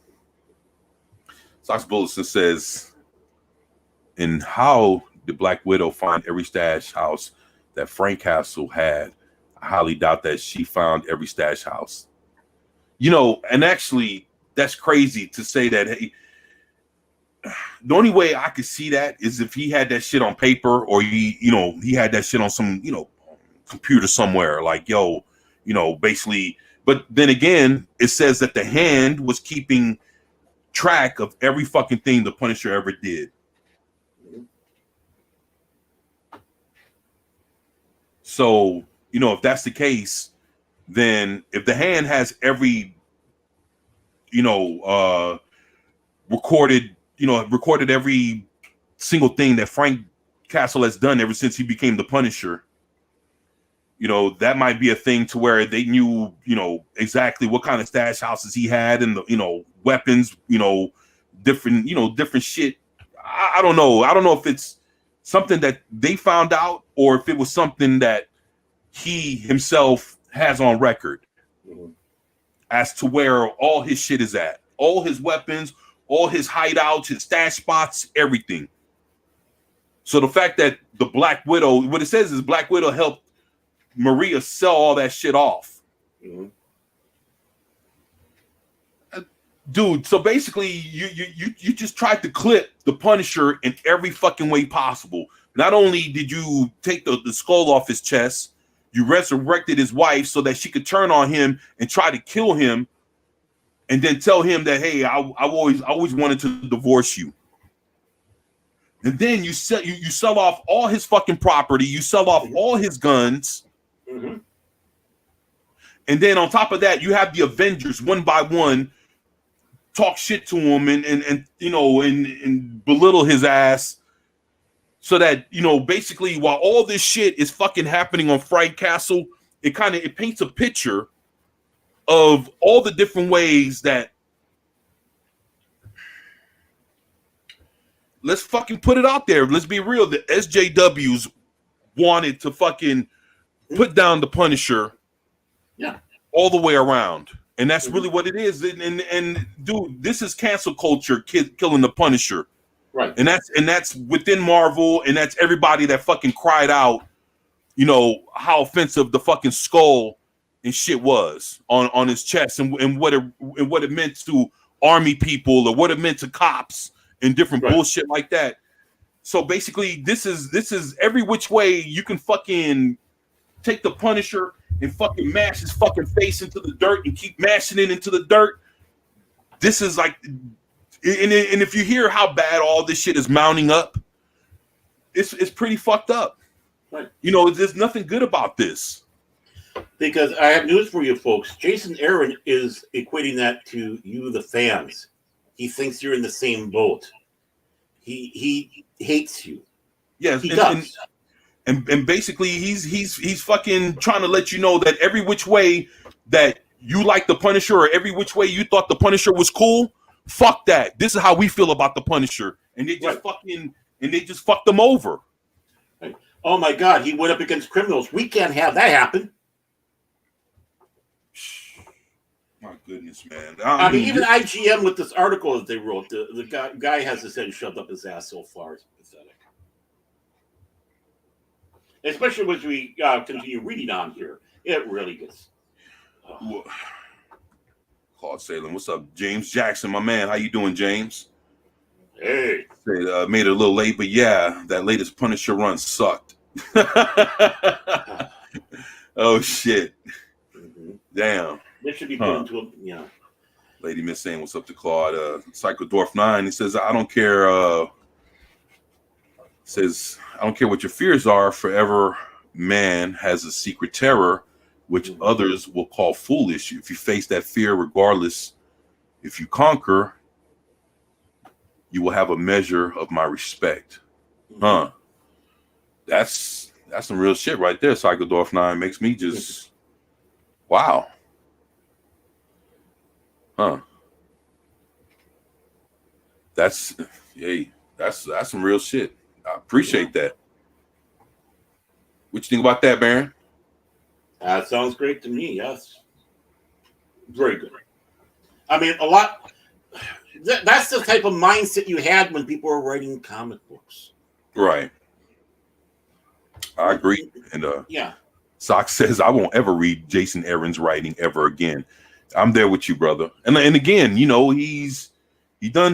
Sox Bulletin says, and how did Black Widow find every stash house that Frank Castle had? I highly doubt that she found every stash house. And actually, that's crazy to say that. Hey, the only way I could see that is if he had that shit on paper, or he had that shit on some, computer somewhere. Like, basically. But then again, it says that the Hand was keeping track of every fucking thing the Punisher ever did. So, if that's the case, then if the Hand has every, recorded every single thing that Frank Castle has done ever since he became the Punisher, that might be a thing to where they knew, exactly what kind of stash houses he had and the, weapons, different shit. I don't know. I don't know if it's something that they found out or if it was something that he himself has on record as to where all his shit is at, all his weapons, all his hideouts, his stash spots, everything. So the fact that the Black Widow, what it says is Black Widow helped Maria sell all that shit off. Dude, so basically you just tried to clip the Punisher in every fucking way possible. Not only did you take the skull off his chest, you resurrected his wife so that she could turn on him and try to kill him, and then tell him that, hey, I always wanted to divorce you. And then you sell off all his fucking property, you sell off all his guns. And then on top of that, you have the Avengers one by one talk shit to him and belittle his ass, so that basically while all this shit is fucking happening on Frank Castle, it paints a picture of all the different ways that, let's fucking put it out there, let's be real, the SJWs wanted to fucking put down the Punisher all the way around. And that's really what it is. And dude, this is cancel culture killing the Punisher. Right. And that's within Marvel, and that's everybody that fucking cried out, how offensive the fucking skull and shit was on his chest, and what it meant to army people, or what it meant to cops and different bullshit like that. So basically, this is every which way you can fucking take the Punisher and fucking mash his fucking face into the dirt and keep mashing it into the dirt. This is like, and if you hear how bad all this shit is mounting up, it's pretty fucked up. Right. There's nothing good about this. Because I have news for you folks. Jason Aaron is equating that to you, the fans. He thinks you're in the same boat. He hates you. Yes, he does. and basically he's fucking trying to let you know that every which way that you like the Punisher or every which way you thought the Punisher was cool, fuck that. This is how we feel about the Punisher, and they just fucked them over. Right. Oh my God, he went up against criminals. We can't have that happen. My goodness, man. I mean, even IGN with this article that they wrote, the guy has his head shoved up his ass so far. It's pathetic. Especially as we continue reading on here. It really gets... Claude Salem, what's up? James Jackson, my man. How you doing, James? Hey. Made it a little late, but yeah, that latest Punisher run sucked. Oh, shit. Mm-hmm. Damn. This should be put into a, you know. Lady Miss saying, what's up to Claude? Psychodorf 9, he says, I don't care. Says, I don't care what your fears are. Forever man has a secret terror, which others will call foolish. If you face that fear, regardless, if you conquer, you will have a measure of my respect. Huh? That's some real shit right there. Psychodorf 9 makes me just, wow. Huh. That's some real shit. I appreciate that. What you think about that, Baron? That sounds great to me. Yes, very good. I mean, a lot. That's the type of mindset you had when people were writing comic books. Right. I agree. And yeah, Sock says I won't ever read Jason Aaron's writing ever again. I'm there with you, brother. And again, you know, he had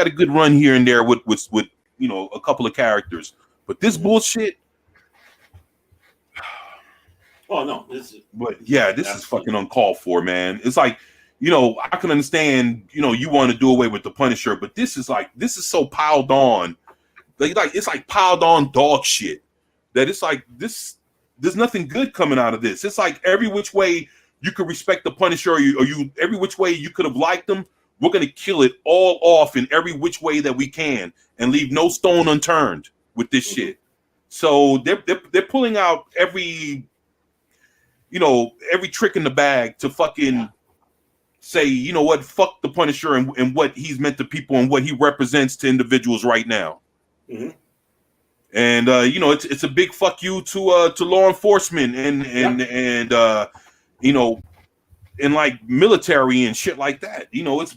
a good run here and there with you know, a couple of characters. But this bullshit. Oh no, this is fucking uncalled for, man. It's like, you know, I can understand, you know, you want to do away with the Punisher, but this is so piled on. Like it's like piled on dog shit that it's like this. There's nothing good coming out of this. It's like every which way you could respect the Punisher, or you every which way you could have liked them. We're gonna kill it all off in every which way that we can and leave no stone unturned with this shit. So they're pulling out every trick in the bag to fucking say, you know what, fuck the Punisher and what he's meant to people and what he represents to individuals right now. Mm-hmm. And you know, it's a big fuck you to law enforcement and you know, and like military and shit like that. You know, it's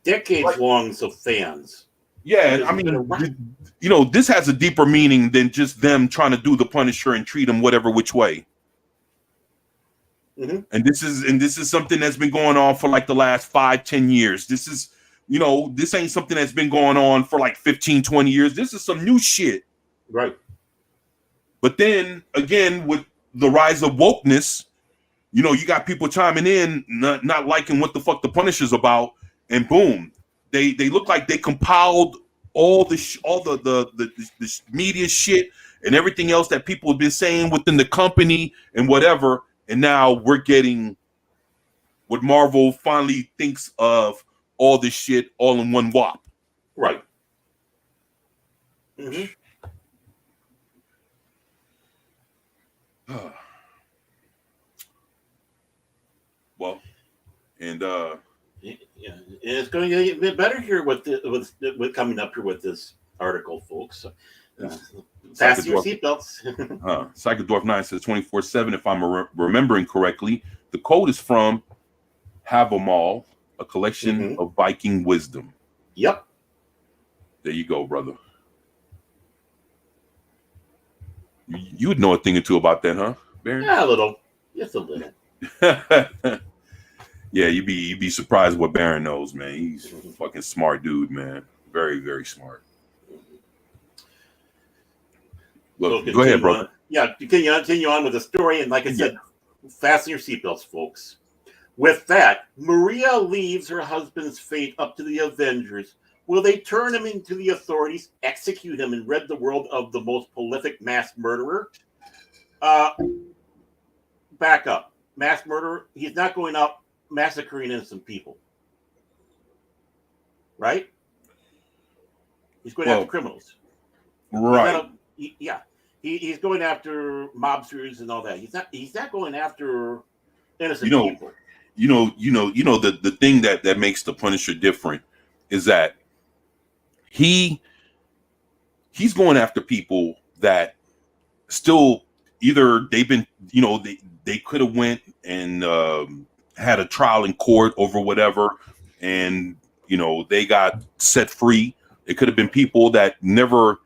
decades long of fans. Yeah, I mean, you know, this has a deeper meaning than just them trying to do the Punisher and treat him whatever which way. Mm-hmm. And this is something that's been going on for like the last 5-10 years. This is, you know, this ain't something that's been going on for like 15-20 years. This is some new shit. Right. But then again, with the rise of wokeness, you know, you got people chiming in, not liking what the fuck the Punisher's about, and boom, they look like they compiled all the media shit and everything else that people have been saying within the company and whatever, and now we're getting what Marvel finally thinks of all this shit all in one whop. Right. Mm-hmm. Well, and yeah, it's going to get a bit better here with coming up here with this article, folks. So, fasten your seatbelts. Psychodorf 9 says 24/7. If I'm remembering correctly, the code is from Havamal, a collection of Viking wisdom. Yep. There you go, brother. You would know a thing or two about that, huh, Baron? Yeah, a little. Just a little. Yeah, you'd be surprised what Baron knows, man. He's a fucking smart dude, man. Very, very smart. Look, So go ahead, brother. Yeah, continue on with the story, and like I said, fasten your seatbelts, folks. With that, Maria leaves her husband's fate up to the Avengers. Will they turn him into the authorities, execute him, and rid the world of the most prolific mass murderer? Back up. Mass murderer, he's not going out massacring innocent people. Right? He's going after criminals. Right. He's going after mobsters and all that. He's not going after innocent You know, people. The thing that makes the Punisher different is that he's going after people that still either they've been, they could have went and had a trial in court over whatever, and they got set free. It could have been people that never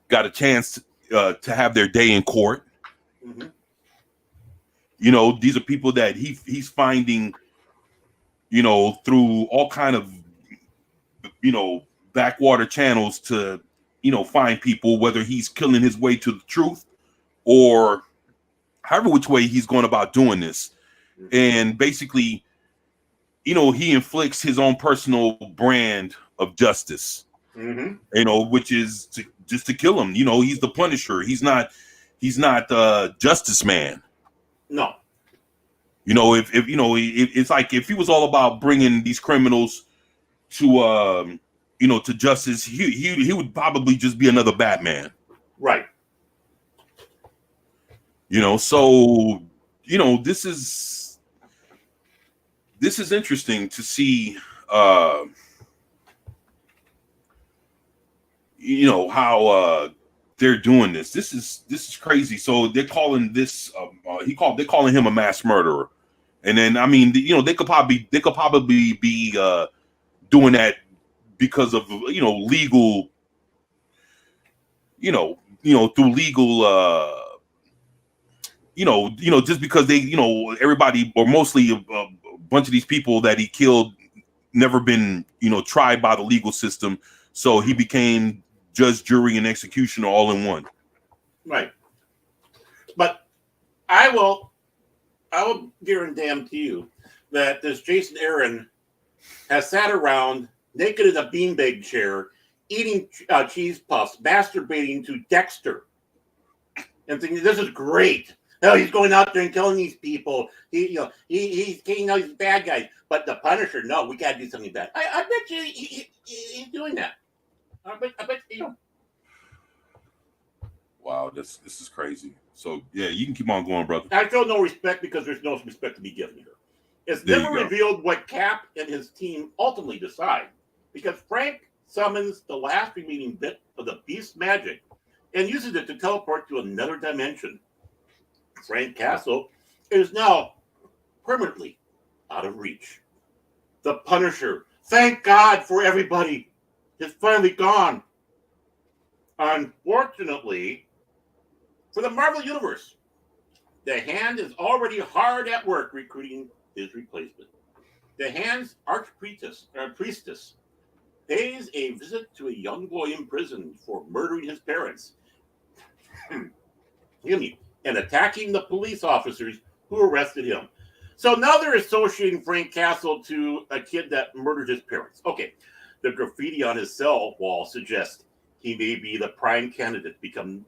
got a chance to have their day in court. Mm-hmm. These are people that he's finding, through all kind of, backwater channels to, find people, whether he's killing his way to the truth or however which way he's going about doing this. And basically, he inflicts his own personal brand of justice, which is just to kill him. He's the Punisher. He's not Justice Man. No. If it's like if he was all about bringing these criminals to to justice, he would probably just be another Batman. Right. So this is interesting to see how they're doing this. This is crazy. So they're calling this they're calling him a mass murderer. And then they could probably be doing that because of legal through legal just because they everybody or mostly a bunch of these people that he killed never been tried by the legal system, so he became judge, jury, and executioner all in one. Right. But I will guarantee you that this Jason Aaron has sat around naked in a beanbag chair, eating cheese puffs, masturbating to Dexter, and thinking, "This is great. Oh, he's going out there and killing these people. He's killing all these bad guys. But the Punisher, no, we got to do something bad." I bet you he's doing that. I bet you. Wow, this is crazy. So yeah, you can keep on going, brother. I show no respect because there's no respect to be given here. It's never revealed what Cap and his team ultimately decide, because Frank summons the last remaining bit of the Beast's magic and uses it to teleport to another dimension. Frank Castle is now permanently out of reach. The Punisher, thank God for everybody, is finally gone. Unfortunately, for the Marvel Universe, the Hand is already hard at work recruiting his replacement. The Hand's archpriestess pays a visit to a young boy in prison for murdering his parents. And attacking the police officers who arrested him. So now they're associating Frank Castle to a kid that murdered his parents. Okay, the graffiti on his cell wall suggests he may be the prime candidate to become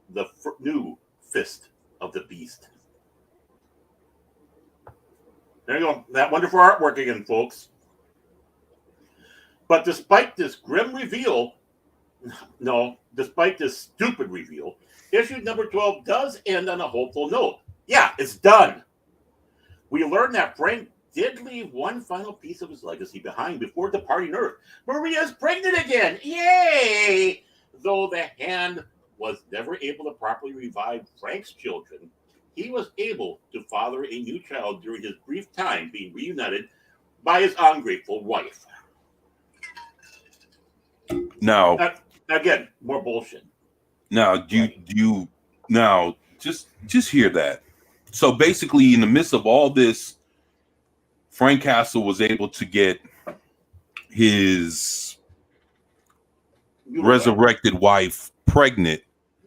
the new Fist of the Beast. There you go. That wonderful artwork again, folks. But despite this grim reveal, despite this stupid reveal, issue number 12 does end on a hopeful note. Yeah, it's done. We learned that Frank did leave one final piece of his legacy behind before departing Earth. Maria's pregnant again. Yay! Though the Hand was never able to properly revive Frank's children, he was able to father a new child during his brief time being reunited by his ungrateful wife. Now, again, more bullshit. Now, do you just hear that? So basically, in the midst of all this, Frank Castle was able to get his resurrected wife pregnant.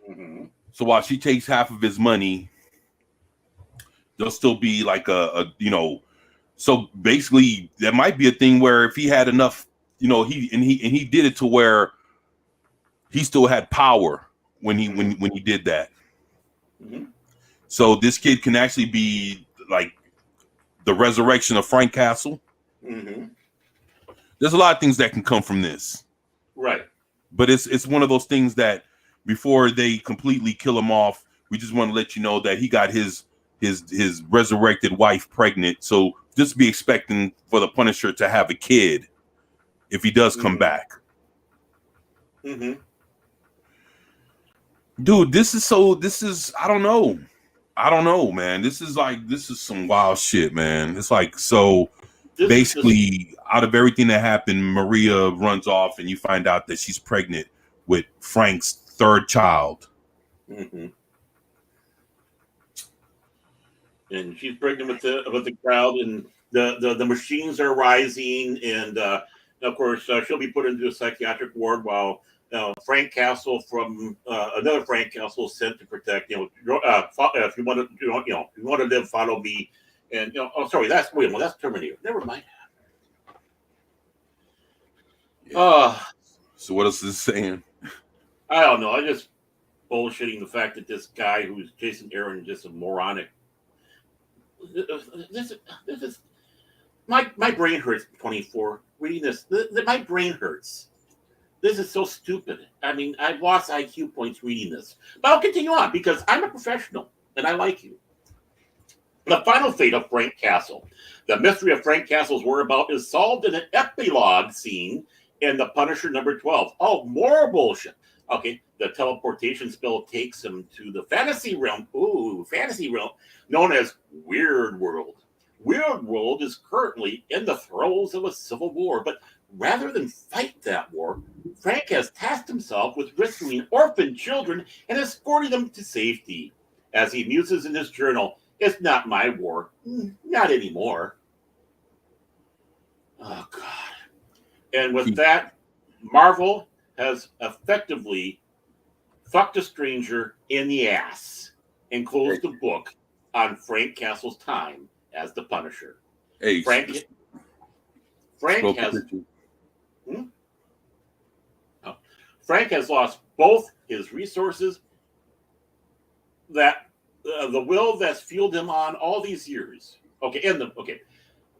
Mm-hmm. So while she takes half of his money, there'll still be like So basically, there might be a thing where if he had enough, he did it to where he still had power when he did that. Mm-hmm. So this kid can actually be like the resurrection of Frank Castle. Mm-hmm. There's a lot of things that can come from this. Right. But it's one of those things that before they completely kill him off, we just want to let you know that he got his resurrected wife pregnant. So just be expecting for the Punisher to have a kid if he does come back. Mm-hmm. Dude, this is I don't know, man. This is some wild shit, man. It's like, so basically out of everything that happened, Maria runs off and you find out that she's pregnant with Frank's third child. Mm-hmm. And she's pregnant with the crowd, and the machines are rising, and of course she'll be put into a psychiatric ward while Frank Castle from another Frank Castle is sent to protect. If you want to live, follow me. And that's Terminator. Never mind. Yeah. So what else is it saying? I don't know. I just bullshitting the fact that this guy who's Jason Aaron is just a moronic. This is my brain hurts. 24 reading this. My brain hurts. This is so stupid. I mean, I've lost IQ points reading this, but I'll continue on because I'm a professional and I like you. The final fate of Frank Castle. The mystery of Frank Castle's whereabouts is solved in an epilogue scene in The Punisher #12. Oh, more bullshit. Okay, the teleportation spell takes him to the fantasy realm. Ooh, fantasy realm, known as Weird World. Weird World is currently in the throes of a civil war, but rather than fight that war, Frank has tasked himself with rescuing orphan children and escorting them to safety. As he muses in his journal, "It's not my war. Not anymore." Oh, God. And with that, Marvel has effectively fucked a stranger in the ass and closed the book on Frank Castle's time as the Punisher. Hey, Frank has lost both his resources, that the will that's fueled him on all these years.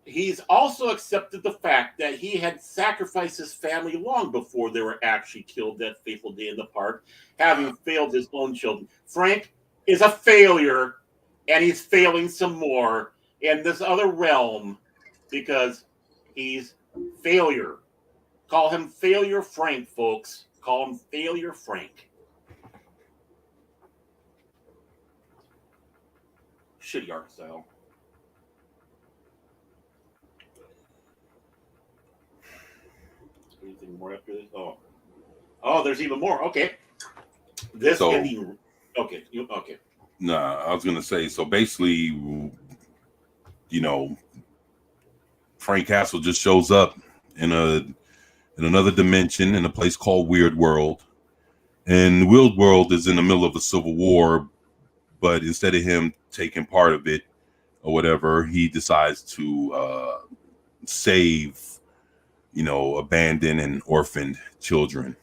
He's also accepted the fact that he had sacrificed his family long before they were actually killed that fateful day in the park, having failed his own children. Frank is a failure, and he's failing some more in this other realm because he's failure. Call him Failure Frank, folks. Call him Failure Frank. Shitty art style. Anything more after this? Oh, there's even more. Okay. This ending. Okay. Okay. Nah, I was gonna say. So basically, Frank Castle just shows up in another dimension in a place called Weird World, and Weird World is in the middle of a civil war, but instead of him taking part of it or whatever, he decides to save abandoned and orphaned children.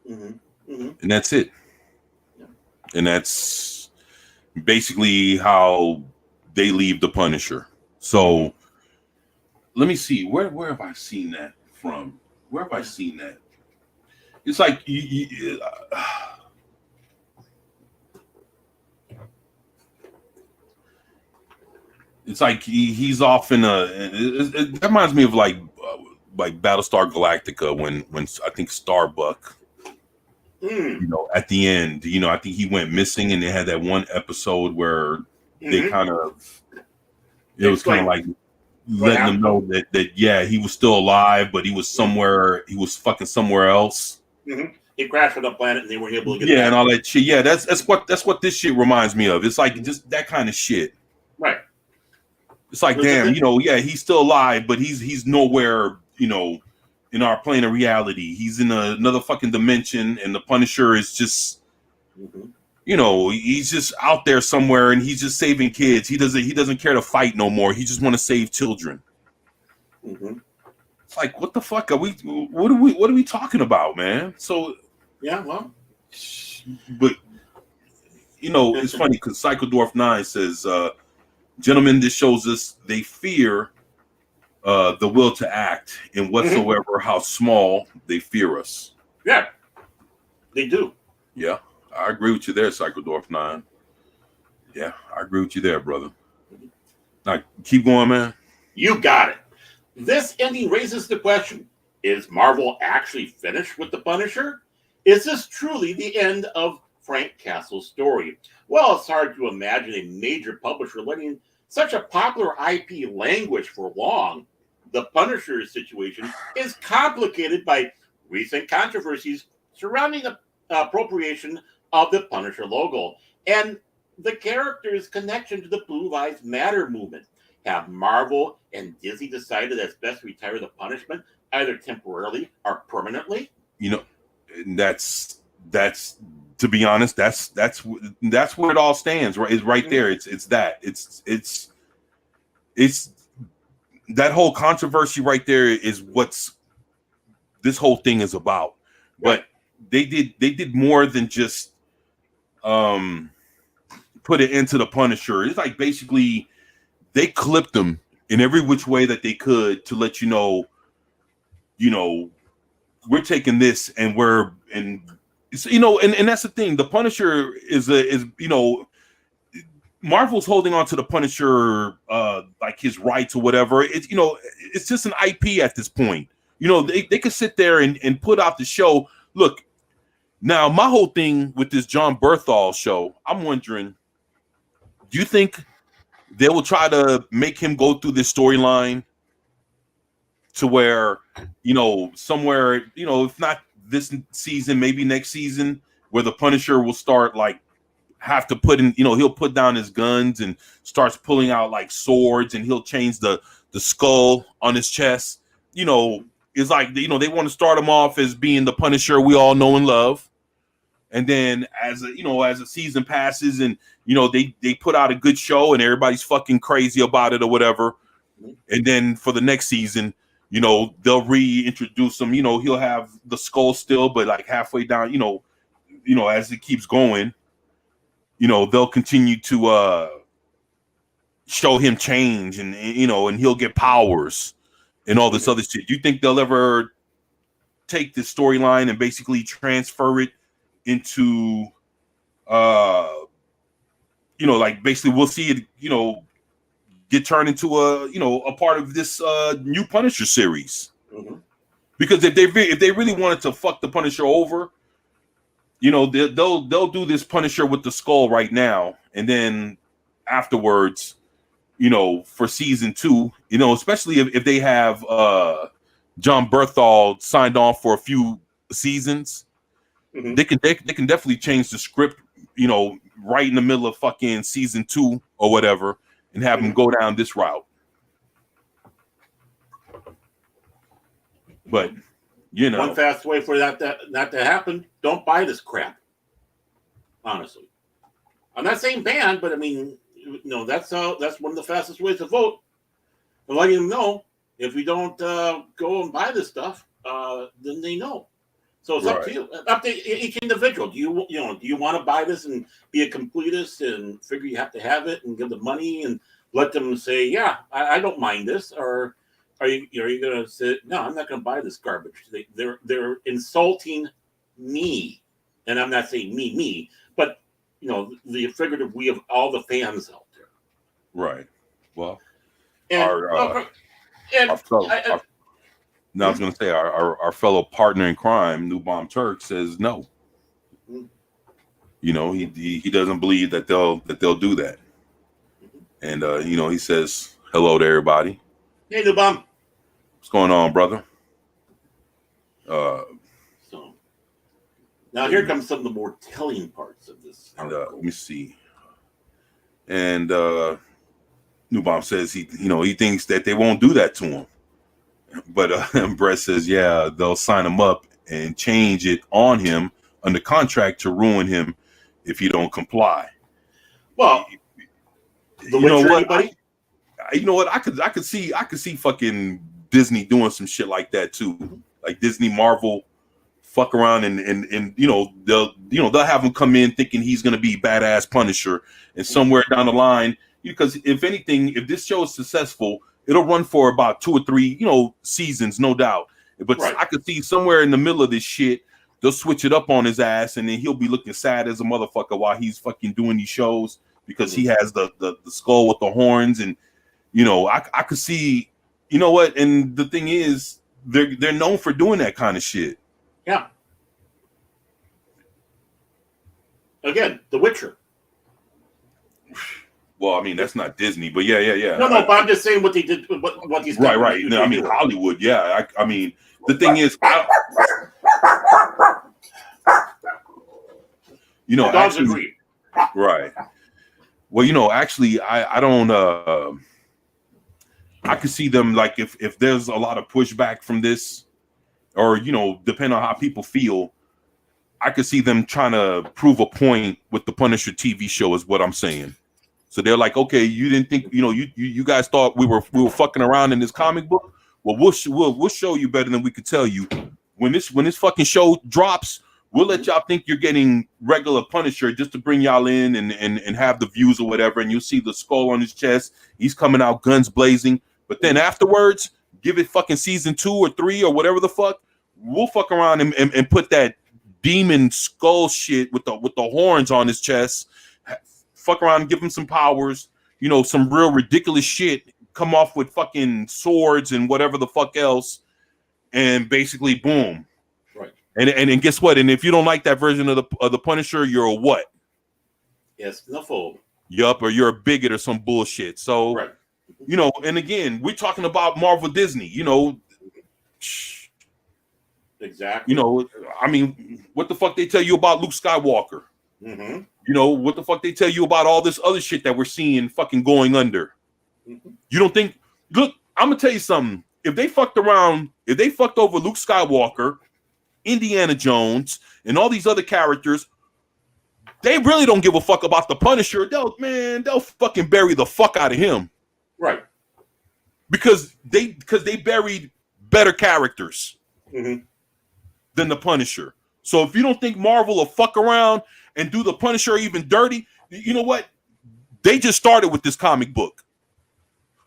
Mm-hmm. Mm-hmm. And that's it. Yeah. And that's basically how they leave the Punisher. So let me see, where have I seen that from? Where have I seen that? It's like it's like he's off in that reminds me of like Battlestar Galactica when I think Starbuck, at the end, I think he went missing, and they had that one episode where they kind of, it was kind of like letting them know that he was still alive, but he was somewhere, he was fucking somewhere else. Mm-hmm. He crashed on the planet, and they weren't able to get back. And all that shit. Yeah, that's what this shit reminds me of. It's like just that kind of shit. Right. It's like, damn, he's still alive, but he's nowhere, in our plane of reality. He's in another fucking dimension, and the Punisher is just, he's just out there somewhere, and he's just saving kids. He doesn't care to fight no more. He just want to save children. Mm-hmm. It's like, what the fuck are we? What are we talking about, man? So yeah, well, but it's funny because Psychodorf 9 says, gentlemen, this shows us they fear the will to act in whatsoever how small they fear us. Yeah, they do. Yeah, I agree with you there, Psychodorf 9. Yeah, I agree with you there, brother. Now, keep going, man. You got it. This ending raises the question, is Marvel actually finished with the Punisher? Is this truly the end of Frank Castle's story? Well, it's hard to imagine a major publisher letting such a popular IP languish for long. The Punisher situation is complicated by recent controversies surrounding the appropriation of the Punisher logo and the character's connection to the Blue Lives Matter movement. Have Marvel and Disney decided that it's best to retire the punishment either temporarily or permanently? You know, that's to be honest, that's where it all stands. Right, is right there. It's that whole controversy right there is what's this whole thing is about. But they did more than just put it into the Punisher. It's like basically they clipped them in every which way that they could to let you know, we're taking this and and that's the thing. The Punisher is Marvel's holding on to the Punisher like his rights or whatever. It's just an IP at this point. They could sit there and put out the show. Look, now my whole thing with this John Berthal show, I'm wondering, do you think they will try to make him go through this storyline to where, somewhere, if not this season, maybe next season, where the Punisher will start have to put in, he'll put down his guns and starts pulling out like swords, and he'll change the skull on his chest. It's like, they want to start him off as being the Punisher we all know and love. And then as the season passes and, they put out a good show and everybody's fucking crazy about it or whatever. And then for the next season, they'll reintroduce him. He'll have the skull still, but like halfway down, as it keeps going, they'll continue to show him change and he'll get powers and all this other shit. Do you think they'll ever take this storyline and basically transfer it into like basically we'll see it get turned into a part of this new Punisher series? Because if they really wanted to fuck the Punisher over, they'll do this Punisher with the skull right now, and then afterwards, for season 2, especially if they have John Berthal signed on for a few seasons, they can definitely change the script, right in the middle of fucking season 2 or whatever, and have him go down this route. But one fast way for that to happen: don't buy this crap. Honestly, I'm not saying ban, but I mean, that's one of the fastest ways to vote. And letting them know if we don't go and buy this stuff, then they know. So it's up to you, up to each individual. Do you want to buy this and be a completist and figure you have to have it and give the money and let them say, yeah, I don't mind this, or are you going to say, no, I'm not going to buy this garbage? They're insulting me, and I'm not saying me, but the figurative we of all the fans out there. Right. Well, I was going to say our fellow partner in crime, New Bomb Turk, says no. He doesn't believe that they'll do that, and he says hello to everybody. Hey, New Bomb. What's going on, brother? So now here comes some of the more telling parts of this. Let me see. And New Bomb says he thinks that they won't do that to him. But Brett says, yeah, they'll sign him up and change it on him under contract to ruin him if he don't comply. Well, you know what? I could see fucking Disney doing some shit like that too. Like Disney, Marvel, fuck around and they'll have him come in thinking he's gonna be badass Punisher, and somewhere down the line, because if anything, if this show is successful, it'll run for about 2 or 3, seasons, no doubt. But Right. I could see somewhere in the middle of this shit, they'll switch it up on his ass, and then he'll be looking sad as a motherfucker while he's fucking doing these shows because he has the skull with the horns, and I could see, you know what? And the thing is, they're known for doing that kind of shit. Yeah. Again, The Witcher. Well, I mean, that's not Disney, but yeah. No, but I'm just saying what they did, what these Right. No, I mean, Hollywood, yeah. I mean, the thing is, dogs actually, agree. right. Well, actually, I don't. I could see them, like, if there's a lot of pushback from this, or depending on how people feel, I could see them trying to prove a point with the Punisher TV show, is what I'm saying. So they're like, okay, you didn't think, you guys thought we were fucking around in this comic book. Well, we'll show you better than we could tell you. When this fucking show drops, we'll let y'all think you're getting regular Punisher just to bring y'all in and have the views or whatever. And you'll see the skull on his chest. He's coming out guns blazing. But then afterwards, give it fucking season 2 or 3 or whatever the fuck. We'll fuck around and put that demon skull shit with the horns on his chest. Fuck around and give him some powers, some real ridiculous shit, come off with fucking swords and whatever the fuck else, and basically boom. Right. And guess what? And if you don't like that version of the Punisher, you're a what? Yes, xenophobe. Yup, or you're a bigot or some bullshit. So, right. And again, we're talking about Marvel Disney, Exactly. I mean, what the fuck they tell you about Luke Skywalker? Mm-hmm. What the fuck they tell you about all this other shit that we're seeing fucking going under? Mm-hmm. You don't think? Look, I'm gonna tell you something. If they fucked over Luke Skywalker, Indiana Jones, and all these other characters, they really don't give a fuck about the Punisher. They'll fucking bury the fuck out of him. Right. Because they buried better characters mm-hmm. than the Punisher. So if you don't think Marvel will fuck around and do the Punisher even dirty, you know what? They just started with this comic book.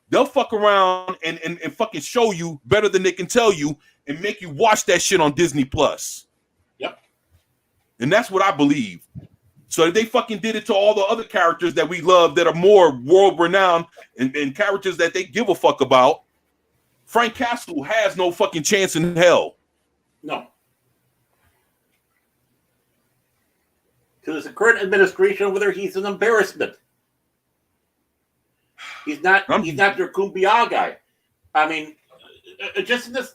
They'll fuck around and fucking show you better than they can tell you and make you watch that shit on Disney Plus. Yep. And that's what I believe. So they fucking did it to all the other characters that we love that are more world renowned and characters that they give a fuck about. Frank Castle has no fucking chance in hell. No. Because the current administration over there, he's an embarrassment. He's not their kumbaya guy. I mean, just in this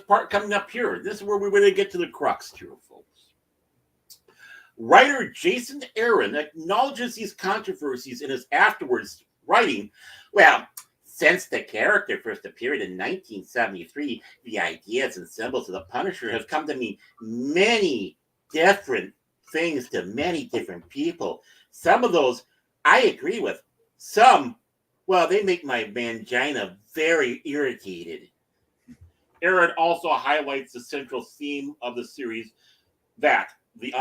part coming up here, this is where we're going to get to the crux here, folks. Writer Jason Aaron acknowledges these controversies in his afterwards writing. Well, since the character first appeared in 1973, the ideas and symbols of the Punisher have come to mean many different things to many different people. Some of those I agree with. Some, well, they make my mangina very irritated. Aaron also highlights the central theme of the series, that the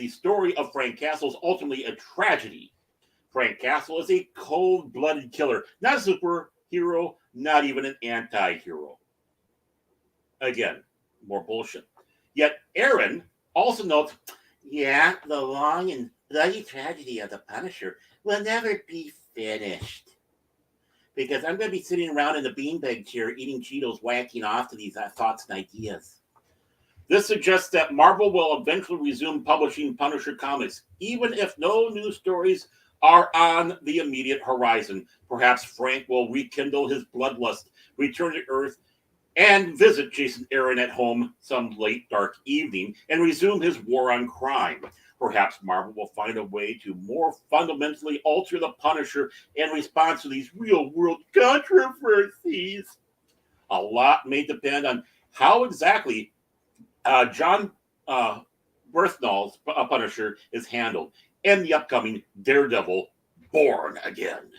story of Frank Castle is ultimately a tragedy. Frank Castle is a cold-blooded killer, not a superhero, not even an anti-hero. Again, more bullshit. Yet Aaron also notes, the long and bloody tragedy of the Punisher will never be finished. Because I'm going to be sitting around in the beanbag chair eating Cheetos, whacking off to these thoughts and ideas. This suggests that Marvel will eventually resume publishing Punisher comics, even if no new stories are on the immediate horizon. Perhaps Frank will rekindle his bloodlust, return to Earth, and visit Jason Aaron at home some late dark evening and resume his war on crime. Perhaps Marvel will find a way to more fundamentally alter the Punisher in response to these real-world controversies. A lot may depend on how exactly John Bernthal's Punisher is handled in the upcoming Daredevil Born Again.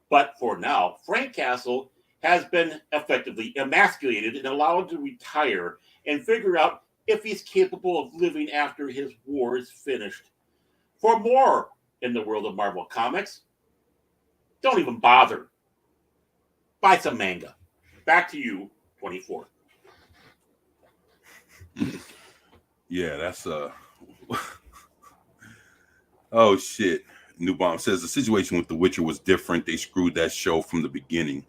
But for now, Frank Castle has been effectively emasculated and allowed to retire and figure out if he's capable of living after his war is finished. For more in the world of Marvel Comics, don't even bother. buy some manga. Back to you, 24. Yeah, that's oh shit. New Bomb says the situation with The Witcher was different. They screwed that show from the beginning.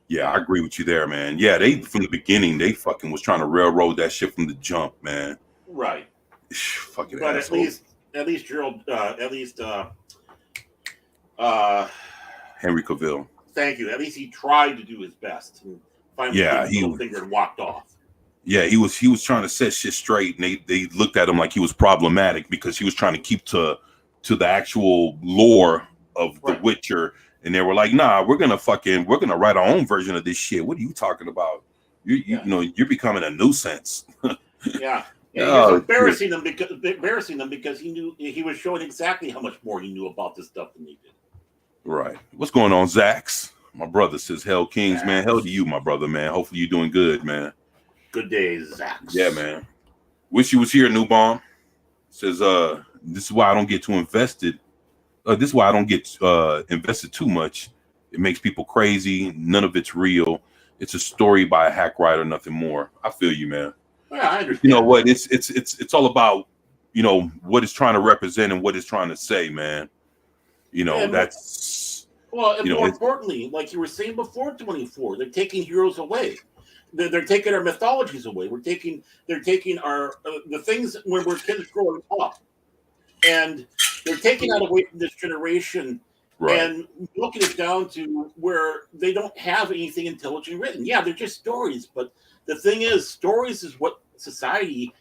Yeah, I agree with you there, man. Yeah, they from the beginning they fucking was trying to railroad that shit from the jump, man. Right. Fucking But assholes. at least Gerald, Henry Cavill. Thank you. At least he tried to do his best and finally gave his little finger and walked off. Yeah, he was trying to set shit straight, and they looked at him like he was problematic because he was trying to keep to the actual lore of The Witcher, and they were like, "Nah, we're gonna write our own version of this shit. What are you talking about? You know, you're becoming a nuisance." Yeah. Yeah, he was embarrassing them because he knew he was showing exactly how much more he knew about this stuff than he did. Right. What's going on, Zax? My brother says, "Hell Kings, Zax. Man. Hell to you, my brother, man. Hopefully you're doing good, man." Good day, Zax. Yeah, man. Wish you was here, New Bomb. Says, this is why I don't get too invested. This is why I don't get invested too much. It makes people crazy. None of it's real. It's a story by a hack writer, nothing more. I feel you, man. Yeah, I understand. You know what? It's all about, you know, what it's trying to represent and what it's trying to say, man. You know, that's and more importantly, like you were saying before, 24, they're taking heroes away. They're taking our mythologies away. They're taking our the things when we're kids growing up, and they're taking that away from this generation and looking it down to where they don't have anything intelligent written. Yeah, they're just stories, but the thing is, stories is what society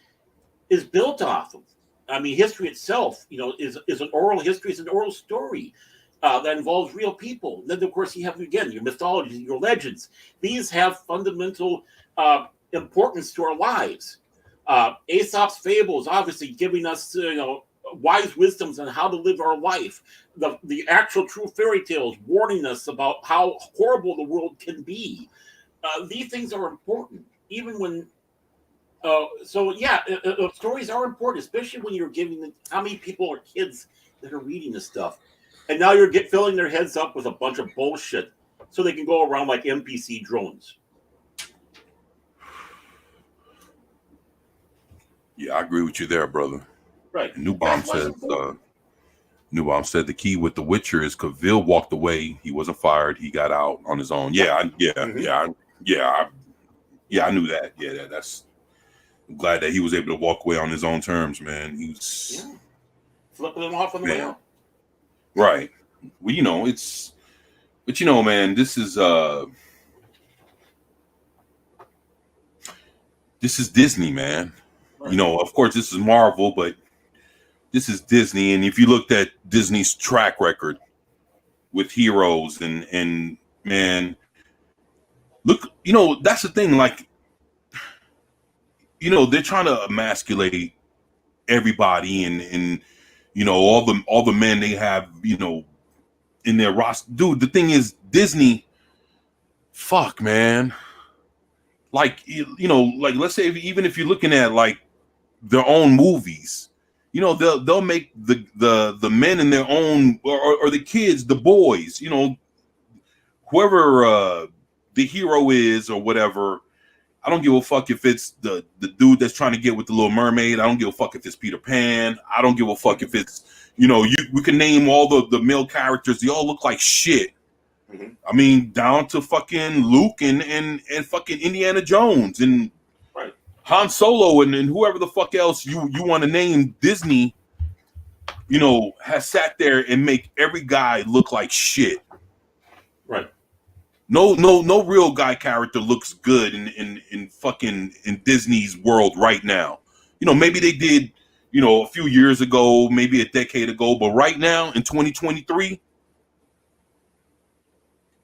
is built off of. I mean, history itself, you know, is an oral history. It's an oral story. That involves real people. Then, of course, you have, again, your mythologies, your legends. These have fundamental importance to our lives. Aesop's fables, obviously, giving us, wise wisdoms on how to live our life. The actual true fairy tales warning us about how horrible the world can be. These things are important, even when. Stories are important, especially when you're giving them. How many people are kids that are reading this stuff? And now you're filling their heads up with a bunch of bullshit so they can go around like NPC drones. Yeah, I agree with you there, brother. Right. New Bomb said the key with The Witcher is Cavill walked away. He wasn't fired. He got out on his own. I knew that. Yeah, that's. I'm glad that he was able to walk away on his own terms, man. He's flipping them off on the way out. Right. Well, you know, man, this is Disney, man. Right. You know, of course, this is Marvel, but this is Disney. And if you looked at Disney's track record with heroes and man, look, you know, that's the thing. Like, you know, they're trying to emasculate everybody and you know, all the men they have, you know, in their roster. Dude, the thing is, Disney, fuck, man. Like, you know, like, let's say even if you're looking at like their own movies, you know, they'll make the men in their own or the kids, the boys, you know, whoever the hero is or whatever. I don't give a fuck if it's the dude that's trying to get with the Little Mermaid. I don't give a fuck if it's Peter Pan. I don't give a fuck if it's, you know, we can name all the male characters. They all look like shit. Mm-hmm. I mean, down to fucking Luke and fucking Indiana Jones and Han Solo and whoever the fuck else you want to name. Disney, you know, has sat there and make every guy look like shit. Right. No real guy character looks good in fucking in Disney's world right now. You know, maybe they did, you know, a few years ago, maybe a decade ago, but right now in 2023,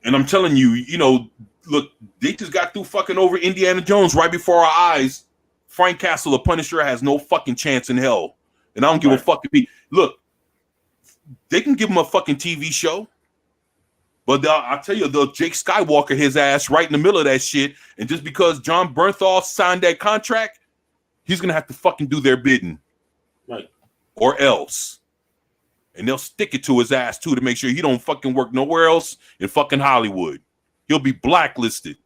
and I'm telling you, you know, look, they just got through fucking over Indiana Jones right before our eyes. Frank Castle, the Punisher, has no fucking chance in hell. And I don't give a fuck if he, look, they can give him a fucking TV show. But I'll tell you, they'll Jake Skywalker his ass right in the middle of that shit. And just because John Bernthal signed that contract, he's going to have to fucking do their bidding. Right. Or else. And they'll stick it to his ass, too, to make sure he don't fucking work nowhere else in fucking Hollywood. he'll be blacklisted.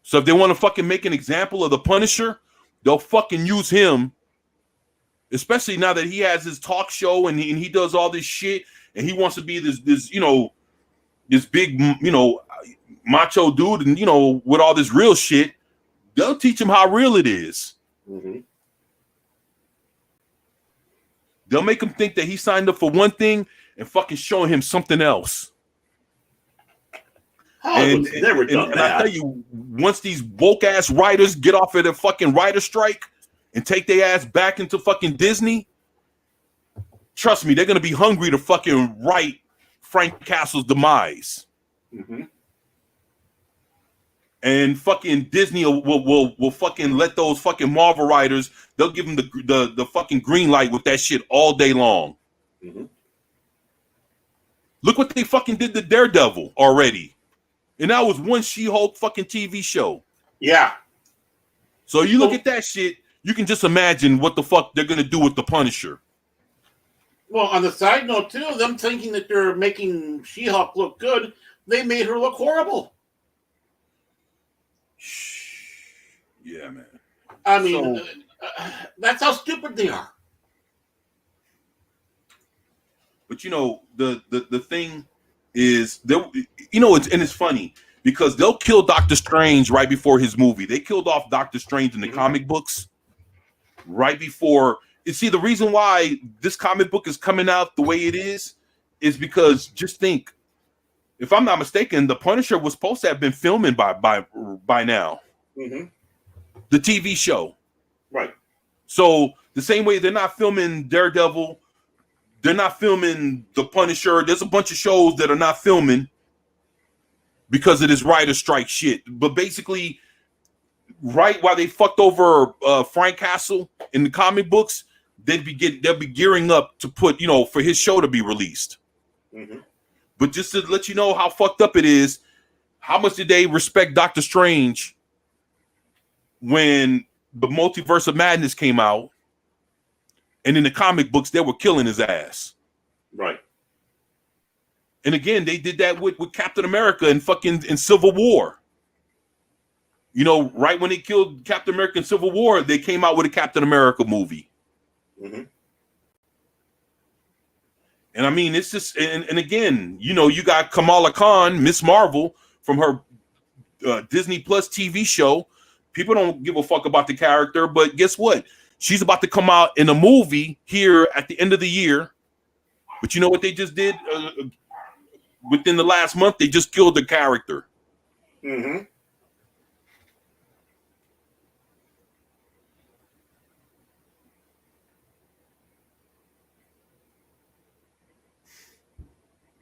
So if they want to fucking make an example of the Punisher, they'll fucking use him, especially now that he has his talk show and he does all this shit and he wants to be this this big, macho dude and, with all this real shit. They'll teach him how real it is. Mm-hmm. They'll make him think that he signed up for one thing and fucking showing him something else. And never done and that. I tell you, once these woke ass writers get off of their fucking writer strike and take their ass back into fucking Disney, trust me, they're gonna be hungry to fucking write Frank Castle's demise. Mm-hmm. And fucking Disney will fucking let those fucking Marvel writers, they'll give them the fucking green light with that shit all day long. Mm-hmm. Look what they fucking did to Daredevil already. And that was one She-Hulk fucking TV show. Yeah. So you look at that shit, you can just imagine what the fuck they're gonna do with the Punisher. Well, on the side note too, them thinking that they're making She-Hulk look good, they made her look horrible. Yeah, man. I mean, that's how stupid they are. But the thing is, it's funny because they'll kill Doctor Strange right before his movie. They killed off Doctor Strange in the comic books right before. You see, the reason why this comic book is coming out the way it is because just think, if I'm not mistaken, the Punisher was supposed to have been filming by now. Mm-hmm. The TV show. Right. So the same way they're not filming Daredevil, they're not filming the Punisher. There's a bunch of shows that are not filming because of this writer strike shit. But basically, right while they fucked over Frank Castle in the comic books, they'll be gearing up to put, for his show to be released. Mm-hmm. But just to let you know how fucked up it is, how much did they respect Doctor Strange when the Multiverse of Madness came out? And in the comic books, they were killing his ass. Right. And again, they did that with Captain America in Civil War. Right when they killed Captain America in Civil War, they came out with a Captain America movie. Mm-hmm. And I mean, it's just, and again, you got Kamala Khan, Miss Marvel, from her Disney Plus TV show. People don't give a fuck about the character, but guess what? She's about to come out in a movie here at the end of the year. But you know what they just did? Within the last month, they just killed the character. Mm-hmm.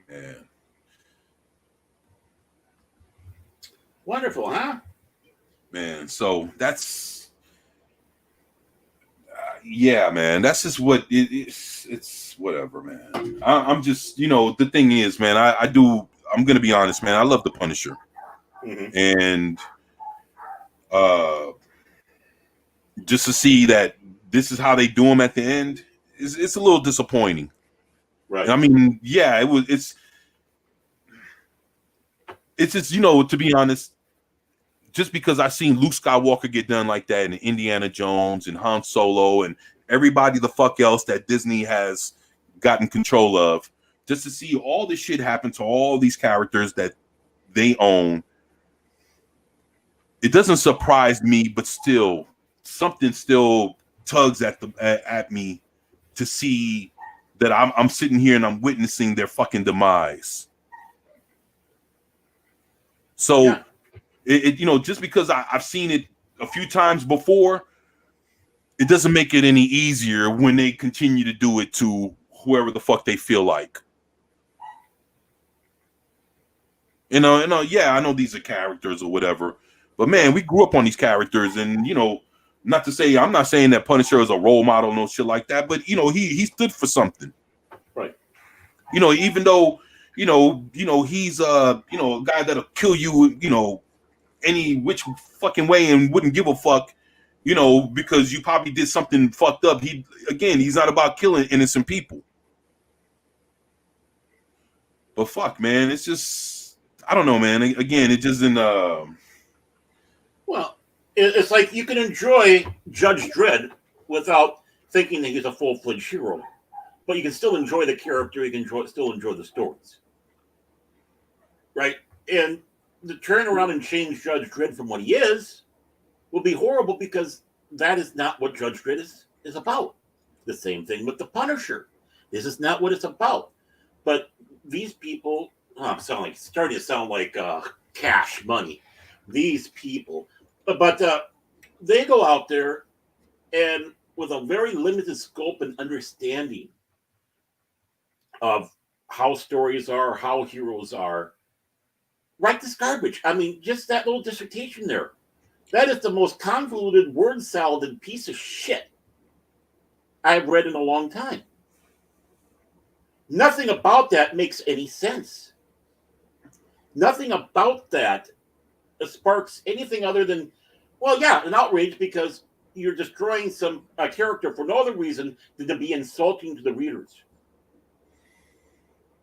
Man. Wonderful, huh? Man, so that's yeah, man. That's just what it's whatever, man. I'm just, the thing is, man, I'm gonna be honest, man. I love the Punisher. Mm-hmm. And just to see that this is how they do him at the end, it's a little disappointing. Right. I mean, yeah, it's just, to be honest, just because I've seen Luke Skywalker get done like that, and Indiana Jones and Han Solo and everybody the fuck else that Disney has gotten control of, just to see all this shit happen to all these characters that they own, it doesn't surprise me, but still, something still tugs at me to see that I'm sitting here and I'm witnessing their fucking demise. So. Yeah. Just because I've seen it a few times before, it doesn't make it any easier when they continue to do it to whoever the fuck they feel like. Yeah, I know these are characters or whatever, but man, we grew up on these characters, and not to say, I'm not saying that Punisher is a role model, no shit like that, but he stood for something. Right. Even though he's a guy that'll kill you, any which fucking way and wouldn't give a fuck, because you probably did something fucked up. He's not about killing innocent people. But fuck, man, it's just I don't know, man. Again, it just isn't. Well, it's like you can enjoy Judge Dredd without thinking that he's a full-fledged hero, but you can still enjoy the character. You can still enjoy the stories, right? And to turn around and change Judge Dredd from what he is will be horrible because that is not what Judge Dredd is about. The same thing with the Punisher. This is not what it's about. But these people, I'm starting to sound like Cash Money. These people, but they go out there and with a very limited scope and understanding of how stories are, how heroes are, write this garbage. I mean, just that little dissertation there. That is the most convoluted, word salad piece of shit I've read in a long time. Nothing about that makes any sense. Nothing about that sparks anything other than, well, yeah, an outrage because you're destroying a character for no other reason than to be insulting to the readers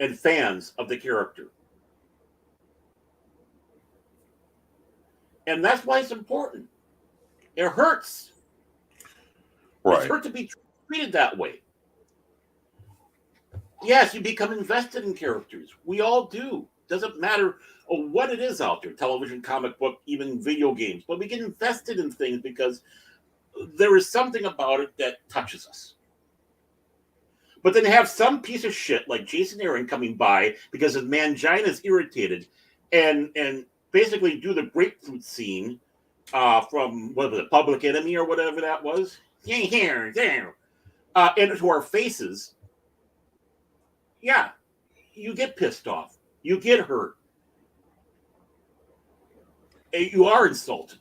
and fans of the character. And that's why it's important. It hurts. Right. It's hurt to be treated that way. Yes, you become invested in characters. We all do. Doesn't matter what it is out there, television, comic book, even video games. But we get invested in things because there is something about it that touches us. But then have some piece of shit like Jason Aaron coming by because his mangina is irritated and basically do the grapefruit scene from, what was it, Public Enemy or whatever that was? Here, there. Into our faces. Yeah, you get pissed off. You get hurt. And you are insulted.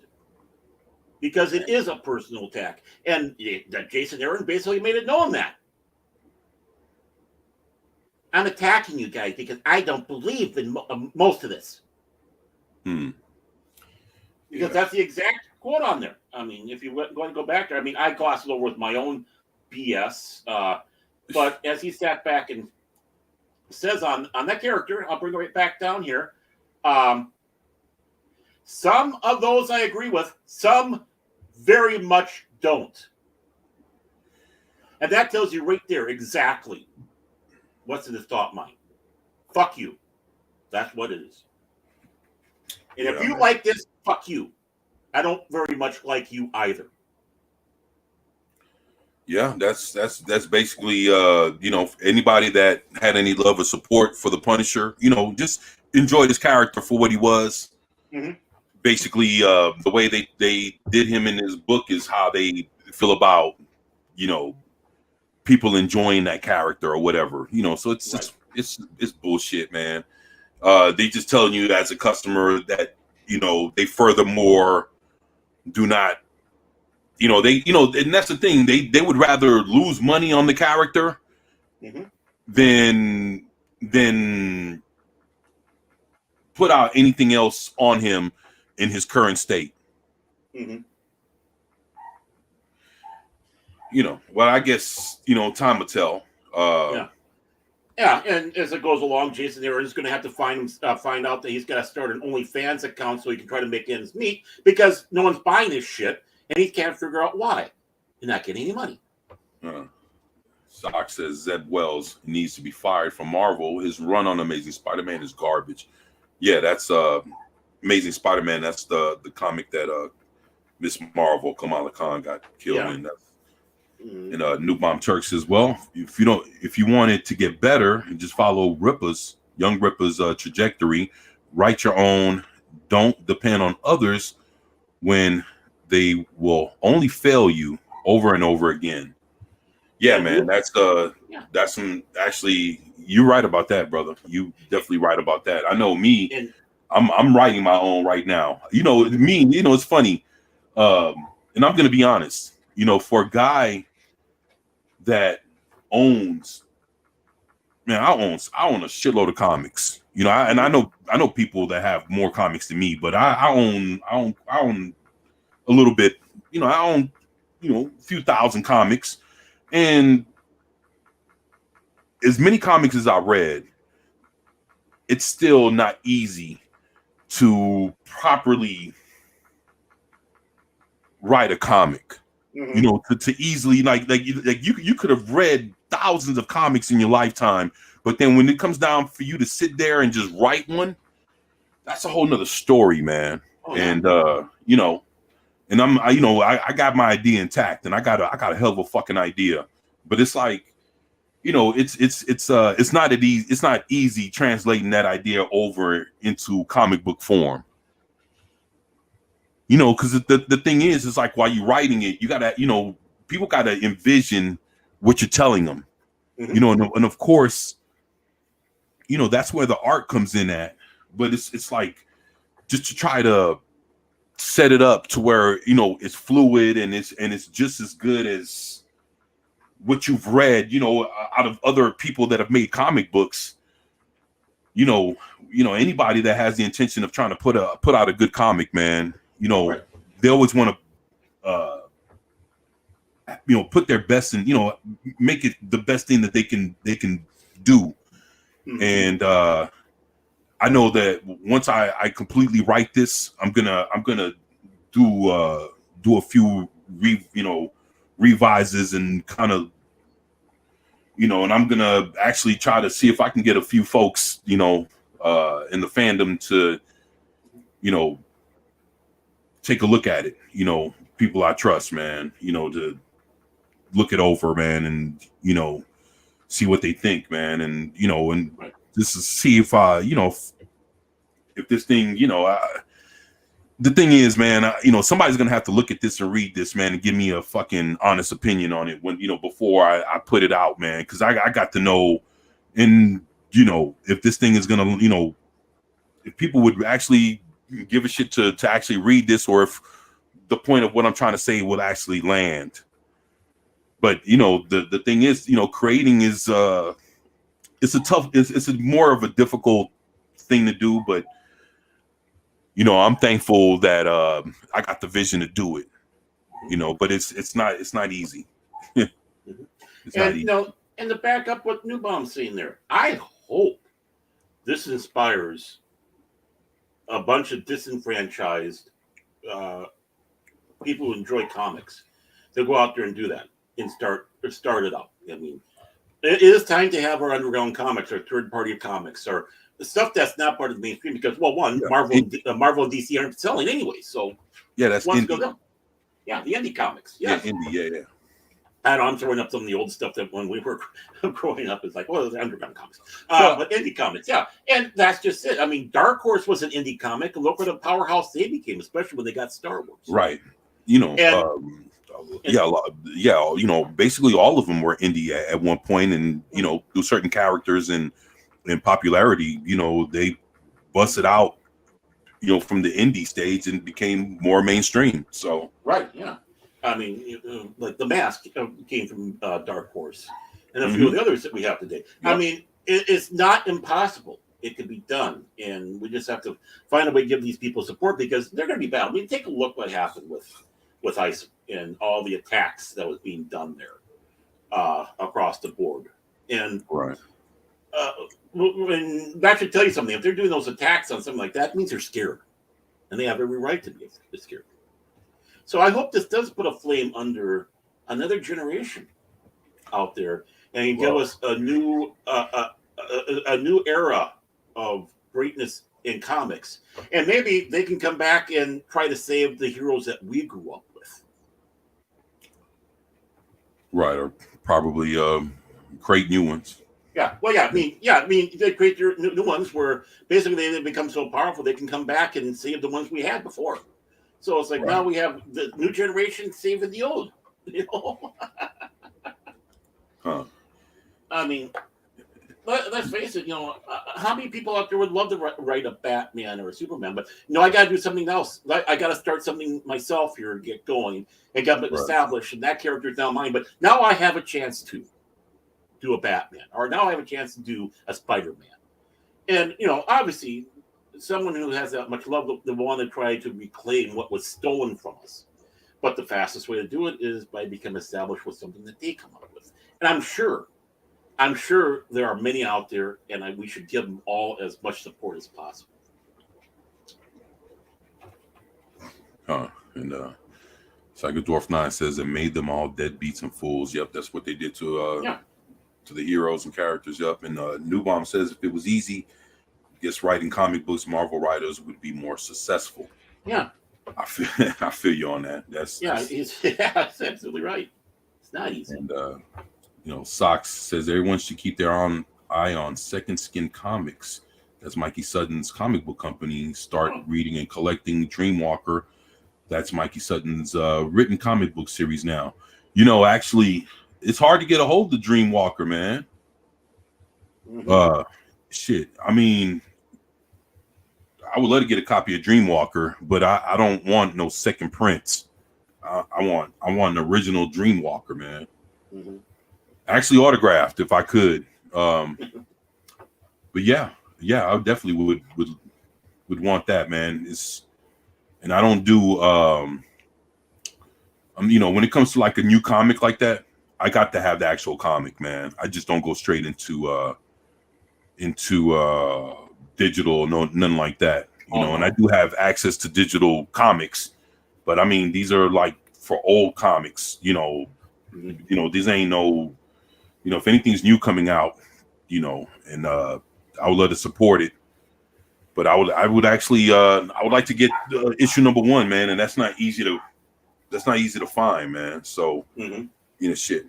Because it is a personal attack. And that Jason Aaron basically made it known that. I'm attacking you guys because I don't believe in most of this. Because that's the exact quote on there. I mean, if you're going to go back there, I mean, I glossed it over with my own BS. But as he sat back and says on that character, I'll bring it right back down here. Some of those I agree with, some very much don't. And that tells you right there exactly what's in his thought mind. Fuck you. That's what it is. And if you like this, fuck you. I don't very much like you either. Yeah, that's basically anybody that had any love or support for the Punisher, just enjoy this character for what he was. Mm-hmm. Basically, the way they did him in his book is how they feel about people enjoying that character or whatever. So it's Right. it's bullshit, man. They just telling you as a customer that they furthermore do not. And that's the thing. They would rather lose money on the character Mm-hmm. than put out anything else on him in his current state. Mm-hmm. Well, I guess time will tell. Yeah, and as it goes along, Jason Aaron is going to have to find out that he's got to start an OnlyFans account so he can try to make ends meet because no one's buying his shit. And he can't figure out why. You're not getting any money. Sock says Zeb Wells needs to be fired from Marvel. His run on Amazing Spider-Man is garbage. Yeah, that's Amazing Spider-Man. That's the comic that Miss Marvel, Kamala Khan, got killed in. And Nuke Bomb Turk says, well, if you want it to get better, and just follow Young Ripper's trajectory, write your own. Don't depend on others when they will only fail you over and over again. Yeah, man, that's some, actually, you're right about that, brother. You definitely right about that. I know me, I'm writing my own right now. It's funny. And I'm gonna be honest, for a guy that owns, man, I own a shitload of comics. I know people that have more comics than me, but I own a little bit, I own, a few thousand comics, and as many comics as I read, it's still not easy to properly write a comic. You know, to easily like you could have read thousands of comics in your lifetime, but then when it comes down for you to sit there and just write one, that's a whole nother story, man. Oh, yeah. And you know, and I got my idea intact, and I got a hell of a fucking idea, but it's like, you know, it's not easy translating that idea over into comic book form. You know, because the thing is, it's like while you're writing it, you gotta, you know, people gotta envision what you're telling them. You know, and of course, you know, that's where the art comes in at. But it's like just to try to set it up to where, you know, it's fluid and it's just as good as what you've read, you know, out of other people that have made comic books. You know, anybody that has the intention of trying to put out a good comic, man, you know, Right. they always want to you know, put their best in, you know, make it the best thing that they can do. And I know that once I completely write this, I'm gonna do a few revises and kind of, you know, and I'm gonna actually try to see if I can get a few folks, you know, in the fandom to, you know, take a look at it. You know, people I trust, man, you know, to look it over, man, and, you know, see what they think, man, and, you know, and just to see if you know, if this thing, you know, the thing is, man, you know, somebody's gonna have to look at this and read this, man, and give me a fucking honest opinion on it when, you know, before I put it out, man, because I got to know, and, you know, if this thing is gonna, you know, if people would actually give a shit to actually read this, or if the point of what I'm trying to say will actually land. But, you know, the thing is, you know, creating is it's a more of a difficult thing to do, but, you know, I'm thankful that I got the vision to do it, you know, but it's not easy. It's not easy. You know, and to back up what Newbaum's saying there, I hope this inspires a bunch of disenfranchised people who enjoy comics to go out there and do that and start it up. I mean, it is time to have our underground comics, or third-party comics, or the stuff that's not part of the mainstream, because, well, one, Marvel and DC aren't selling anyway, so yeah, that's once indie. go down. Yeah, the indie comics. Yes. Yeah, indie, yeah. I don't know, I'm throwing up some of the old stuff that when we were growing up, it's like, well, those are underground comics. But indie comics, yeah. And that's just it. I mean, Dark Horse was an indie comic, and look what a powerhouse they became, especially when they got Star Wars. Right. You know, you know, basically all of them were indie at one point, and, you know, through certain characters and popularity, you know, they busted out, you know, from the indie stage and became more mainstream. So right, yeah. I mean, like The Mask came from Dark Horse, and a few of the others that we have today. Yep. I mean, it's not impossible. It can be done, and we just have to find a way to give these people support, because they're going to be bad. I mean, take a look what happened with ICE and all the attacks that was being done there across the board. And right. And that should tell you something. If they're doing those attacks on something like that, it means they're scared, and they have every right to be scared. So I hope this does put a flame under another generation out there, and give us a new era of greatness in comics. And maybe they can come back and try to save the heroes that we grew up with. Right, or probably create new ones. Yeah, well, I mean, they create their new ones where basically they become so powerful they can come back and save the ones we had before. So it's like, now we have the new generation saving the old. You know? I mean, let's face it. You know, how many people out there would love to write a Batman or a Superman? But no, I got to do something else. I got to start something myself here, get going, and get it established. And that character is now mine. But now I have a chance to do a Batman, or now I have a chance to do a Spider-Man. And, you know, obviously, someone who has that much love, they want to try to reclaim what was stolen from us. But the fastest way to do it is by becoming established with something that they come up with. And I'm sure there are many out there, and we should give them all as much support as possible. And Psycho Dwarf 9 says it made them all deadbeats and fools. Yep, that's what they did to the heroes and characters. Yep. And New Bomb says if it was easy, I guess writing comic books, Marvel writers would be more successful. Yeah. I feel you on that. That's that's absolutely right. It's not easy. And Socks says everyone should keep their eye on Second Skin Comics. That's Mikey Sutton's comic book company. Start reading and collecting Dreamwalker. That's Mikey Sutton's written comic book series now. Actually, it's hard to get a hold of Dreamwalker, man. Shit. I mean, I would love to get a copy of Dreamwalker, but I don't want no second prints. I want an original Dreamwalker, man. Actually autographed if I could. But yeah, I definitely would want that, man. And I don't do when it comes to like a new comic like that, I got to have the actual comic, man. I just don't go straight into digital, nothing like that. And I do have access to digital comics, but I mean these are like for old comics, these ain't no, if anything's new coming out, and I would love to support it. But I would actually I would like to get issue number 1, man, and that's not easy to find, man. So shit.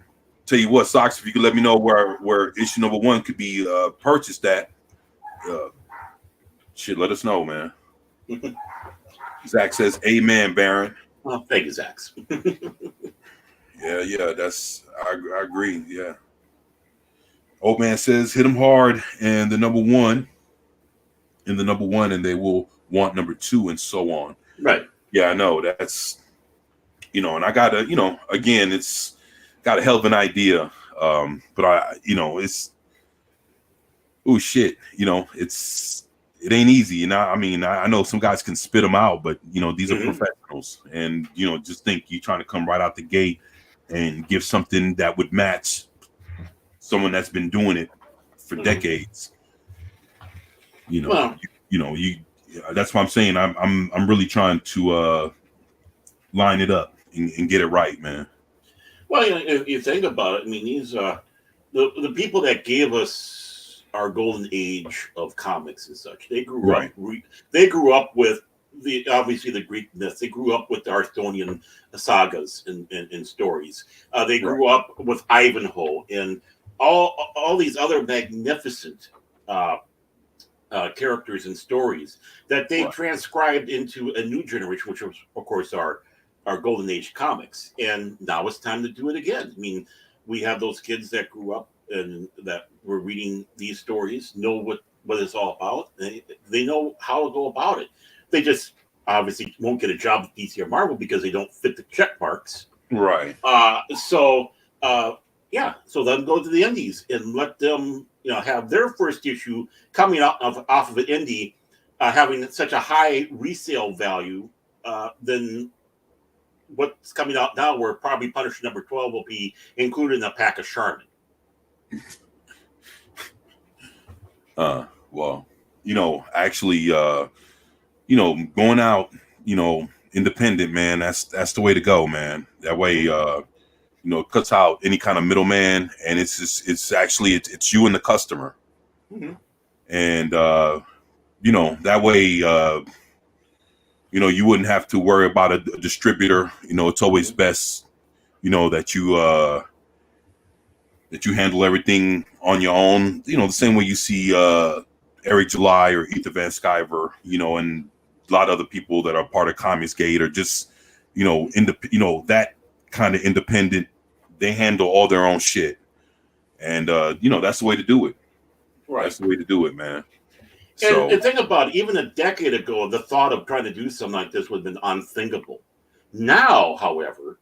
Tell you what, Socks, if you could let me know where issue number 1 could be purchased at, shit, let us know, man. Zach says, "Amen, Baron." Well, thank you, Zach. Yeah, that's I agree. Yeah. Old man says, "Hit them hard," and the number 1. In the number 1, and they will want number 2, and so on. Right. Yeah, I know. That's and I gotta, again, it's got a hell of an idea. But it's shit. It ain't easy. I mean, I know some guys can spit them out, but these are professionals, and just think you're trying to come right out the gate and give something that would match someone that's been doing it for decades. That's what I'm saying. I'm really trying to line it up and get it right, man. Well, if you think about it, I mean, these the people that gave us our golden age of comics and such. They grew up. They grew up with obviously the Greek myths. They grew up with the Arthurian sagas and stories. They grew up with Ivanhoe and all these other magnificent characters and stories that they transcribed into a new generation, which was, of course, our golden age comics. And now it's time to do it again. I mean, we have those kids that grew up and that were reading these stories, know what it's all about. They know how to go about it. They just obviously won't get a job with DC or Marvel because they don't fit the check marks. Right. So then go to the indies and let them have their first issue coming off of an indie, having such a high resale value than what's coming out now, where probably Punisher number 12 will be included in a pack of Charmin. Well, actually, going out, independent, man, that's the way to go, man. That way, it cuts out any kind of middleman, and it's actually you and the customer. And that way you wouldn't have to worry about a distributor. It's always best that you handle everything on your own, the same way you see Eric July or Ethan Van Sciver, and a lot of other people that are part of Comics Gate, or just that kind of independent. They handle all their own shit, and that's the way to do it. Right, that's the way to do it, man. And think about it, even a decade ago, the thought of trying to do something like this would have been unthinkable. Now, however,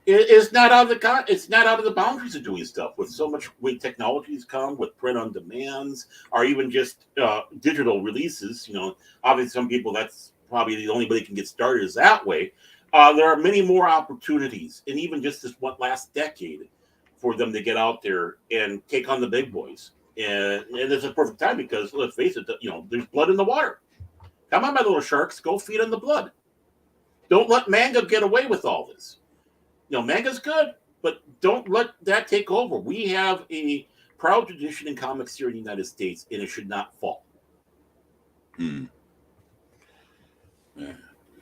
it's not out of the boundaries of doing stuff. With so much way technologies come with print on demands, or even just digital releases. Obviously, some people that's probably the only way they can get started is that way. There are many more opportunities, and even just this last decade, for them to get out there and take on the big boys. And it's a perfect time because, let's face it, there's blood in the water. Come on, my little sharks, go feed on the blood. Don't let manga get away with all this. Manga's good, but don't let that take over. We have a proud tradition in comics here in the United States, and it should not fall. Hmm.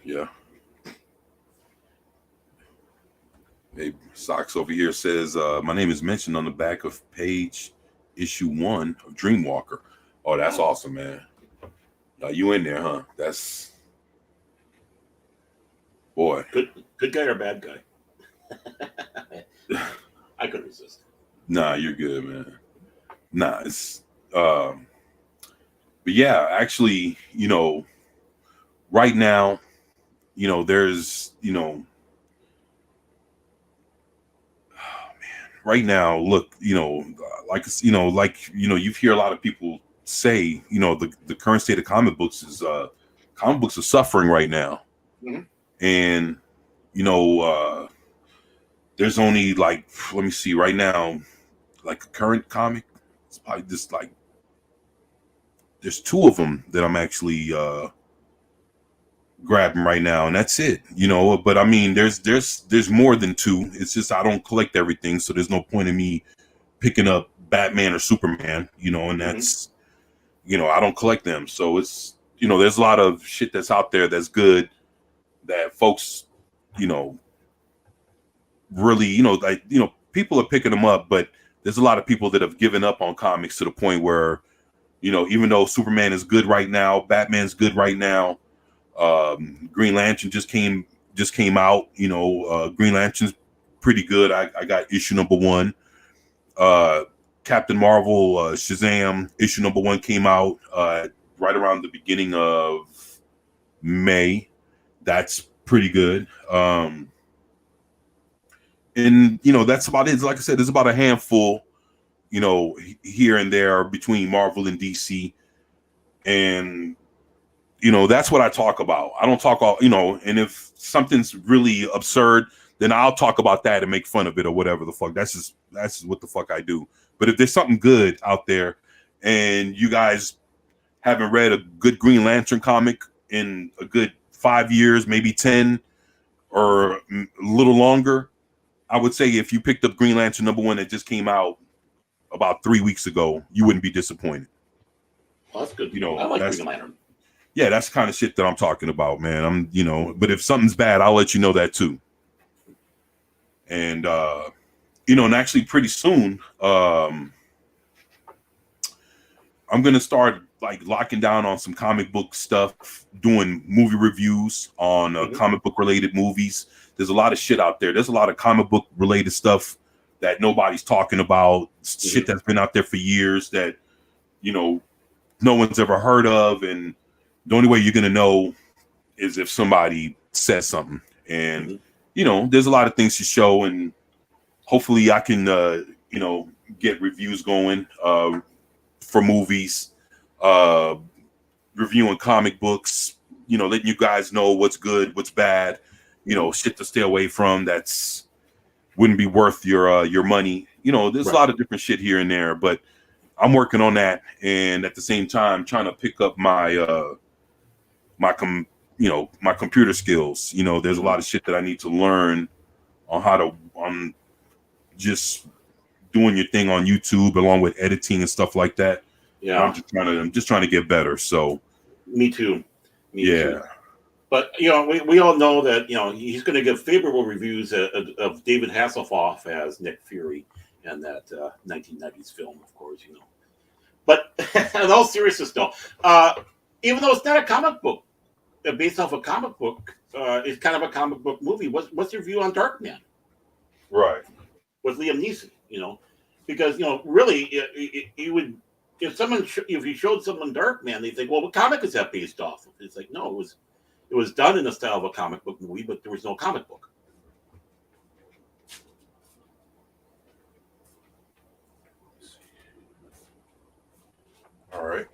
Yeah. Hey, Socks over here says, my name is mentioned on the back of page issue 1 of Dreamwalker. Oh, that's awesome, man. You in there, huh? That's boy. Good guy or bad guy? I couldn't resist. Nah, you're good, man. Nah, it's but yeah, actually, right now, there's, right now, look, you hear a lot of people say, the current state of comic books is comic books are suffering right now. Mm-hmm. And there's only like, let me see, right now, like a current comic, it's probably just like there's 2 of them that I'm actually grabbing right now, and that's it. But I mean, there's more than 2. It's just I don't collect everything, so there's no point in me picking up Batman or Superman, and that's I don't collect them. So it's there's a lot of shit that's out there that's good that folks really people are picking them up, but there's a lot of people that have given up on comics to the point where even though Superman is good right now, Batman's good right now, Green Lantern just came out, Green Lantern's pretty good. I got issue number 1. Captain Marvel, Shazam issue number 1 came out right around the beginning of May. That's pretty good. And that's about it. Like I said, there's about a handful, here and there between Marvel and DC. And that's what I talk about. I don't talk all, and if something's really absurd, then I'll talk about that and make fun of it or whatever the fuck. That's just what the fuck I do. But if there's something good out there and you guys haven't read a good Green Lantern comic in a good 5 years, maybe 10 or a little longer, I would say if you picked up Green Lantern number 1 that just came out about 3 weeks ago, you wouldn't be disappointed. Well, that's good. I like Green Lantern. Yeah, that's the kind of shit that I'm talking about, man. But if something's bad, I'll let you know that too. And and actually pretty soon, I'm gonna start like locking down on some comic book stuff, doing movie reviews on comic book related movies. There's a lot of shit out there. There's a lot of comic book related stuff that nobody's talking about, shit that's been out there for years that, no one's ever heard of. And the only way you're going to know is if somebody says something. And, there's a lot of things to show. And hopefully I can, get reviews going for movies, reviewing comic books, letting you guys know what's good, what's bad, shit to stay away from that's wouldn't be worth your money. There's a lot of different shit here and there, but I'm working on that, and at the same time trying to pick up my my computer skills. There's a lot of shit that I need to learn on just doing your thing on YouTube along with editing and stuff like that. Yeah, I'm just trying to get better. So me too. Me too. But we all know that he's going to give favorable reviews of David Hasselhoff as Nick Fury and that 1990s film, of course. But in all seriousness, though, even though it's not a comic book based off a comic book, it's kind of a comic book movie. What's your view on Darkman? Right. With Liam Neeson, because really, you would if you showed someone Darkman, they think, well, what comic is that based off of? It's like, no, it was done in the style of a comic book movie, but there was no comic book. All right.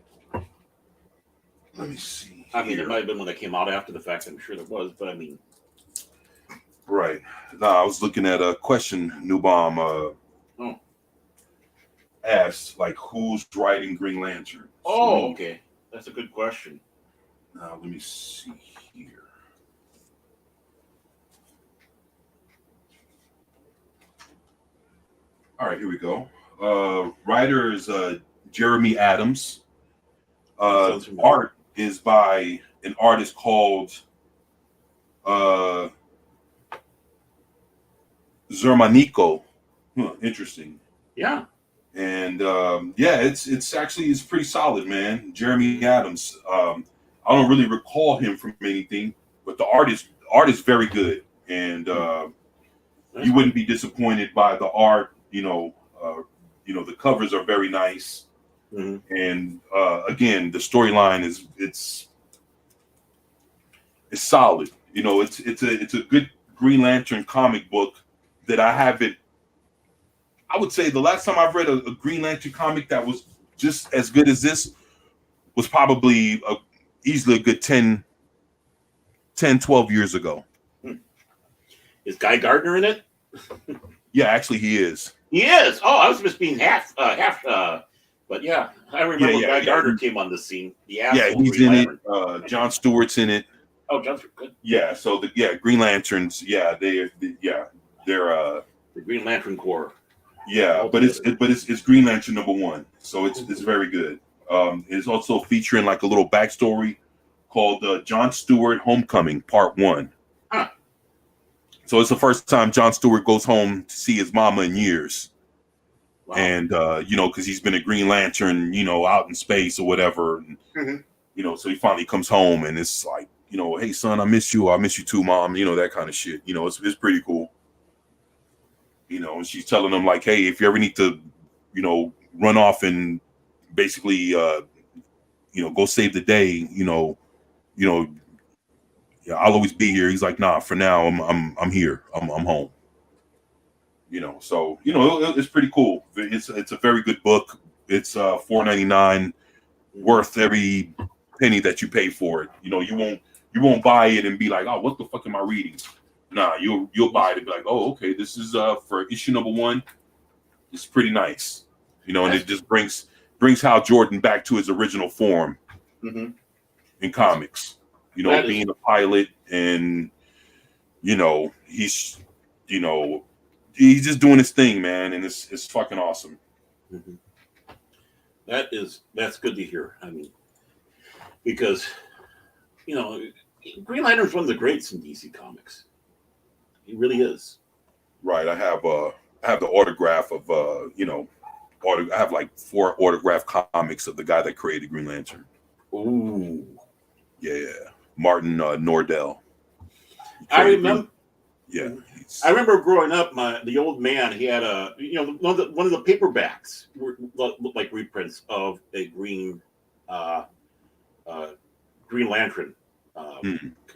Let me see. I mean, it might have been one that came out after the fact. I'm sure there was, but I mean. Right. No, I was looking at a question Newbomb asked, like, who's writing Green Lantern? Oh, okay. That's a good question. Now, let me see here. All right, here we go. Writer is Jeremy Adams. Sounds familiar. Art is by an artist called Zermanico. Interesting. Yeah. And yeah, it's pretty solid, man. Jeremy Adams. I don't really recall him from anything, but the art is very good, and you wouldn't be disappointed by the art. The covers are very nice, and again, the storyline it's solid. It's a good Green Lantern comic book that I haven't. I would say the last time I've read a Green Lantern comic that was just as good as this was probably easily a good 10, 12 years ago. Is Guy Gardner in it? Yeah, actually he is. He is. Oh, I was just being half. But yeah, I remember Guy Gardner came on the scene. Yeah, he's Green in Lantern. it. John Stewart's in it. Oh, John Stewart, good. Yeah, so Green Lanterns. Yeah, they're The Green Lantern Corps. Yeah, but it's Green Lantern #1, so it's very good. It's also featuring like a little backstory called John Stewart Homecoming Part 1. Huh. So it's the first time John Stewart goes home to see his mama in years. Wow. And because he's been a Green Lantern, out in space or whatever, and, so he finally comes home and it's like, hey son, I miss you too, mom, that kind of shit. It's pretty cool. And she's telling him like, hey, if you ever need to, run off and basically, go save the day, I'll always be here. He's like, nah, for now, I'm here. I'm home. So it's pretty cool. It's a very good book. It's $4.99, worth every penny that you pay for it. You won't buy it and be like, oh, what the fuck am I reading? Nah, you'll buy it and be like, oh, okay, this is for issue #1. It's pretty nice, and it just brings Hal Jordan back to his original form in comics. Being a pilot, and he's just doing his thing, man, and it's fucking awesome. That's good to hear. I mean, because Green Lantern's one of the greats in DC Comics. He really is. Right. I have the autograph of I have like 4 autographed comics of the guy that created Green Lantern. Ooh. Yeah. Martin Nordell. I remember. Yeah. I remember growing up. The old man, he had one of the paperbacks looked like reprints of a Green Lantern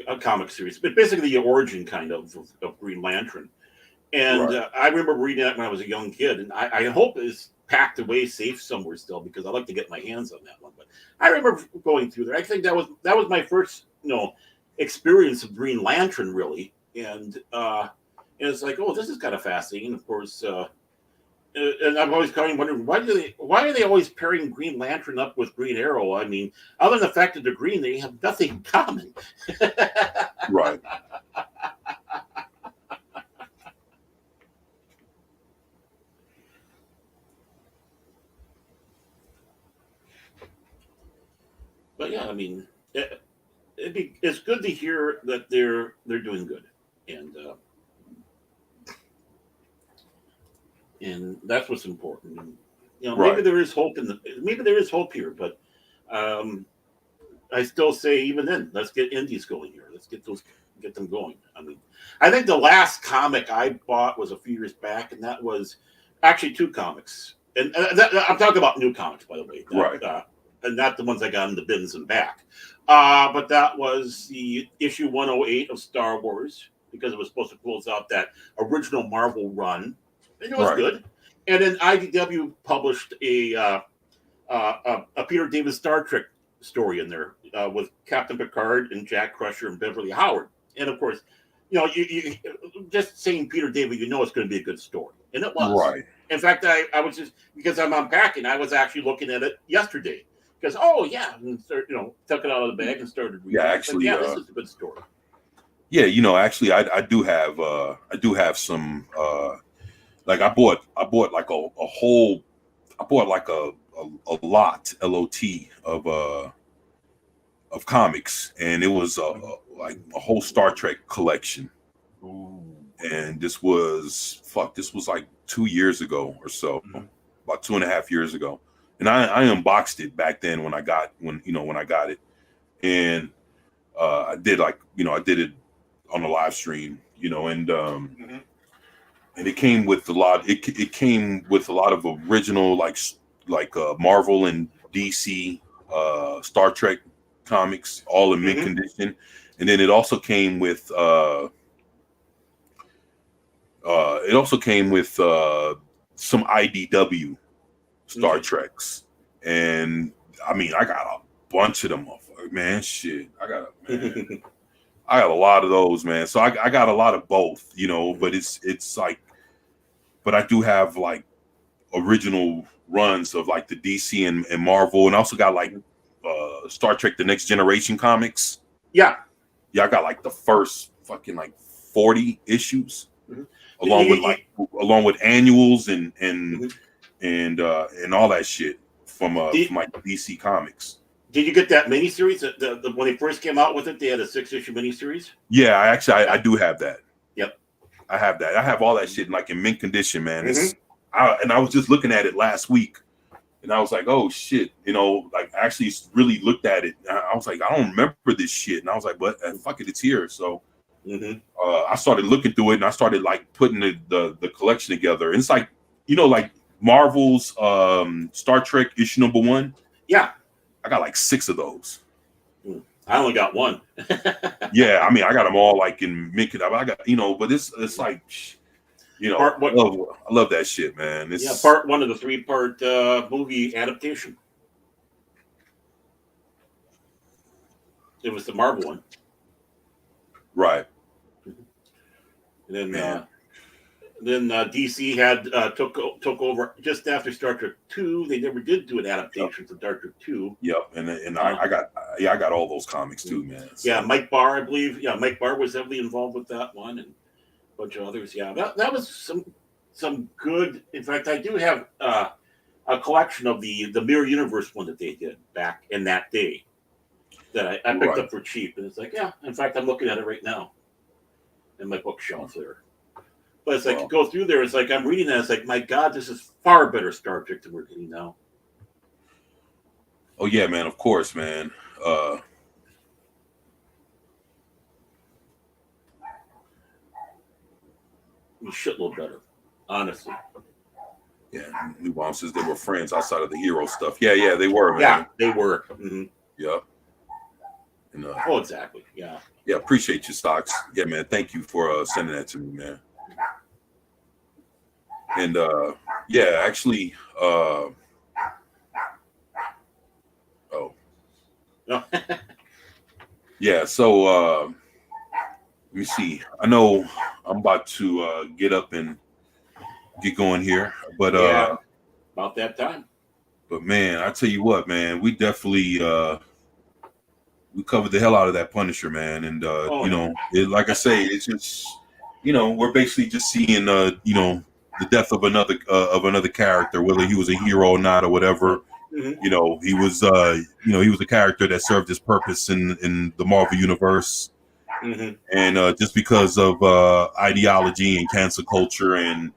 a comic series, but basically the origin kind of Green Lantern. And right. I remember reading that when I was a young kid, and I hope it's packed away safe somewhere still because I'd like to get my hands on that one. But I remember going through there. I think that was my first experience of Green Lantern really, and it's like, oh, this is kind of fascinating. Of course, and I've always kind of wondered why are they always pairing Green Lantern up with Green Arrow? I mean, other than the fact that they're green, they have nothing in common. Right. But yeah, I mean, it's good to hear that they're doing good, and that's what's important. And, right. maybe there is hope here, but I still say even then, let's get indies going here. Let's get them going. I mean, I think the last comic I bought was a few years back, and that was actually 2 comics. And I'm talking about new comics, by the way. Right. And not the ones I got in the bins and back. But that was the issue 108 of Star Wars, because it was supposed to close out that original Marvel run. And it was right. good. And then IDW published a Peter David Star Trek story in there with Captain Picard and Jack Crusher and Beverly Howard. And of course, you just saying Peter David, it's going to be a good story. And it was. Right. In fact, I was just, because I'm unpacking, I was actually looking at it yesterday. Because, oh, yeah, and start, took it out of the bag and started reading. Yeah, actually. Like, this is a good story. Yeah, actually, I do have some Like I bought like a whole, I bought like a lot, LOT of comics, and it was like a whole Star Trek collection. Ooh. And this was like 2 years ago or so, about 2.5 years ago. And I unboxed it back then when I got it, and I did I did it on the live stream, and it came with a lot. It came with a lot of original Marvel and DC Star Trek comics, all in mint condition, and then it also came with some IDW Star Treks, and I mean I got a bunch of them, man. Shit, I got a lot of those, man. So I got a lot of both, but it's like, but I do have like original runs of like the DC and Marvel, and I also got like Star Trek: The Next Generation comics. Yeah, I got like the first fucking like 40 issues, along with annuals and all that shit from my DC Comics. Did you get that miniseries? When they first came out with it, they had a 6-issue miniseries. Yeah, I do have that. Yep, I have that. I have all that shit in mint condition, man. I was just looking at it last week, and I was like, oh shit, like I actually really looked at it. I was like, I don't remember this shit, and I was like, but fuck it, it's here. So I started looking through it, and I started like putting the collection together. And it's like, like Marvel's Star Trek issue #1. Yeah, I got like 6 of those. I only got 1. Yeah, I mean, I got them all like in mint. I got, but it's like, I love that shit, man. It's part 1 of the 3-part movie adaptation. It was the Marvel one, right? And then DC had took over just after Star Trek 2. They never did do an adaptation to Star Trek 2. Yep, and I got all those comics too, man. So. Yeah, Mike Barr, I believe. Yeah, Mike Barr was heavily involved with that one, and a bunch of others. Yeah, that was some good. In fact, I do have a collection of the Mirror Universe one that they did back in that day that I picked up for cheap, and it's like, yeah. In fact, I'm looking at it right now in my bookshelf there. But it's like, you go through there, it's like I'm reading that, it's like, my God, this is far better Star Trek than we're getting now. Oh yeah, man, of course, man. A shitload better, honestly. Yeah, New Bomb says they were friends outside of the hero stuff. Yeah, they were, man. Yeah, they were. Mm-hmm. Yeah. And, exactly. Yeah. Yeah, appreciate you, Stocks. Yeah, man. Thank you for sending that to me, man. And yeah, actually, yeah. So let me see. I know I'm about to get up and get going here, but about that time. But man, I tell you what, man, we definitely we covered the hell out of that Punisher, man, and like I say, it's just we're basically just seeing the death of another character, whether he was a hero or not or whatever. Mm-hmm. He was he was a character that served his purpose in the Marvel universe. Mm-hmm. And just because of ideology and cancel culture and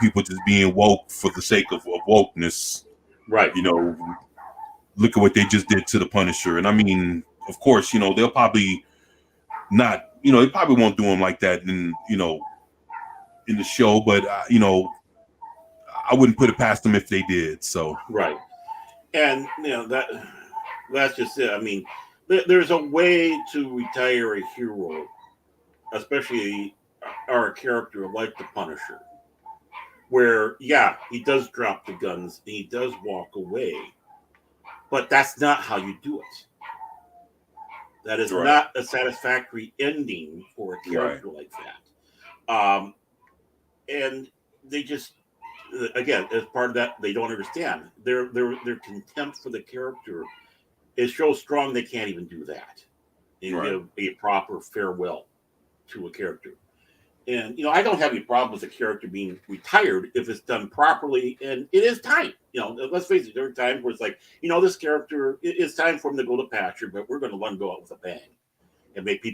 people just being woke for the sake of wokeness, right? Look at what they just did to the Punisher. And I mean, of course, they'll probably not, they probably won't do him like that in in the show, but I wouldn't put it past them if they did. So right, and that's just it. I mean, there's a way to retire a hero, especially our character like the Punisher, where he does drop the guns and he does walk away, but that's not how you do it. That is not a satisfactory ending for a character like that. And they just, again, as part of that, they don't understand. Their contempt for the character is so strong they can't even do that and give a proper farewell to a character. And I don't have any problem with a character being retired if it's done properly, and it is time. Let's face it, there are times where it's like, this character, it's time for him to go to pasture, but we're going to let him go out with a bang and make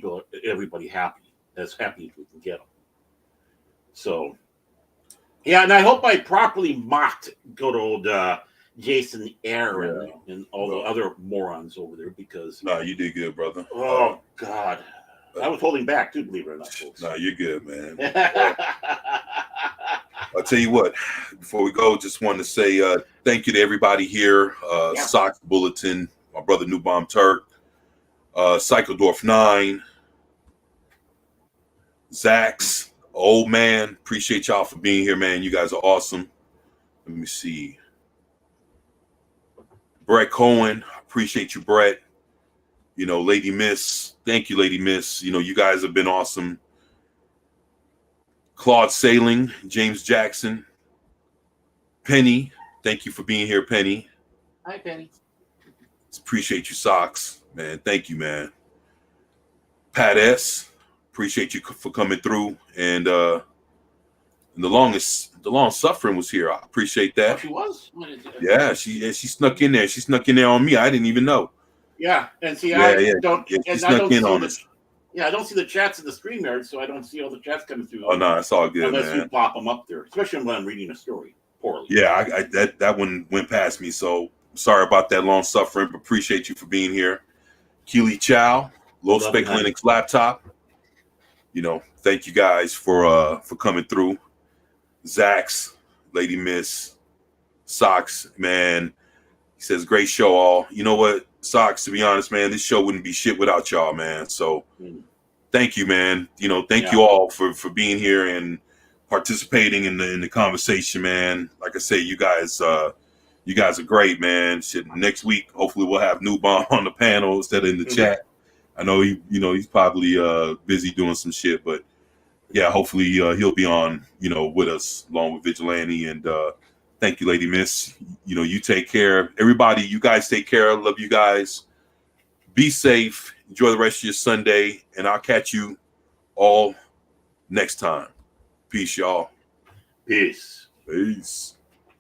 everybody happy, as happy as we can get them. So, yeah, and I hope I properly mocked good old Jason Aaron and all the other morons over there, because No, you did good, brother. Oh God, I was holding back too, believe it or not, folks. No, you're good, man. I'll tell you what, before we go, just wanted to say thank you to everybody here. Sox Bulletin, my brother New Bomb Turk, Psychodorf 9, Zax, Old Man. Appreciate y'all for being here, man. You guys are awesome. Let me see. Brett Cohen, appreciate you, Brett. Lady Miss, thank you, Lady Miss. You guys have been awesome. Claude Sailing, James Jackson, Penny, thank you for being here, Penny. Hi, Penny. Appreciate you, Socks, man. Thank you, man. Pat S, appreciate you for coming through, and the long suffering was here. I appreciate that. Oh, she was. Yeah, she snuck in there. She snuck in there on me. I didn't even know. Yeah, and see, I don't. Yeah, she and snuck I don't in see on the, us. Yeah, I don't see the chats in the StreamYard, so I don't see all the chats coming through. Oh no, it's all good, unless man. you pop them up there, especially when I'm reading a story poorly. Yeah, that one went past me, so sorry about that long suffering, but appreciate you for being here. Keely Chow, Low Spec Linux Laptop. Thank you guys for coming through. Zax, Lady Miss, Socks, man. He says, great show, all. You know what, Socks, to be honest, man, this show wouldn't be shit without y'all, man. So thank you, man. Thank you all for being here and participating in the conversation, man. Like I say, you guys are great, man. Shit, next week, hopefully we'll have New Bomb on the panel instead of in the chat. I know he's probably busy doing some shit, but yeah, hopefully he'll be on, with us along with Vigilante. And thank you, Lady Miss. You take care. Everybody, you guys take care. Love you guys. Be safe. Enjoy the rest of your Sunday, and I'll catch you all next time. Peace, y'all. Peace. Peace.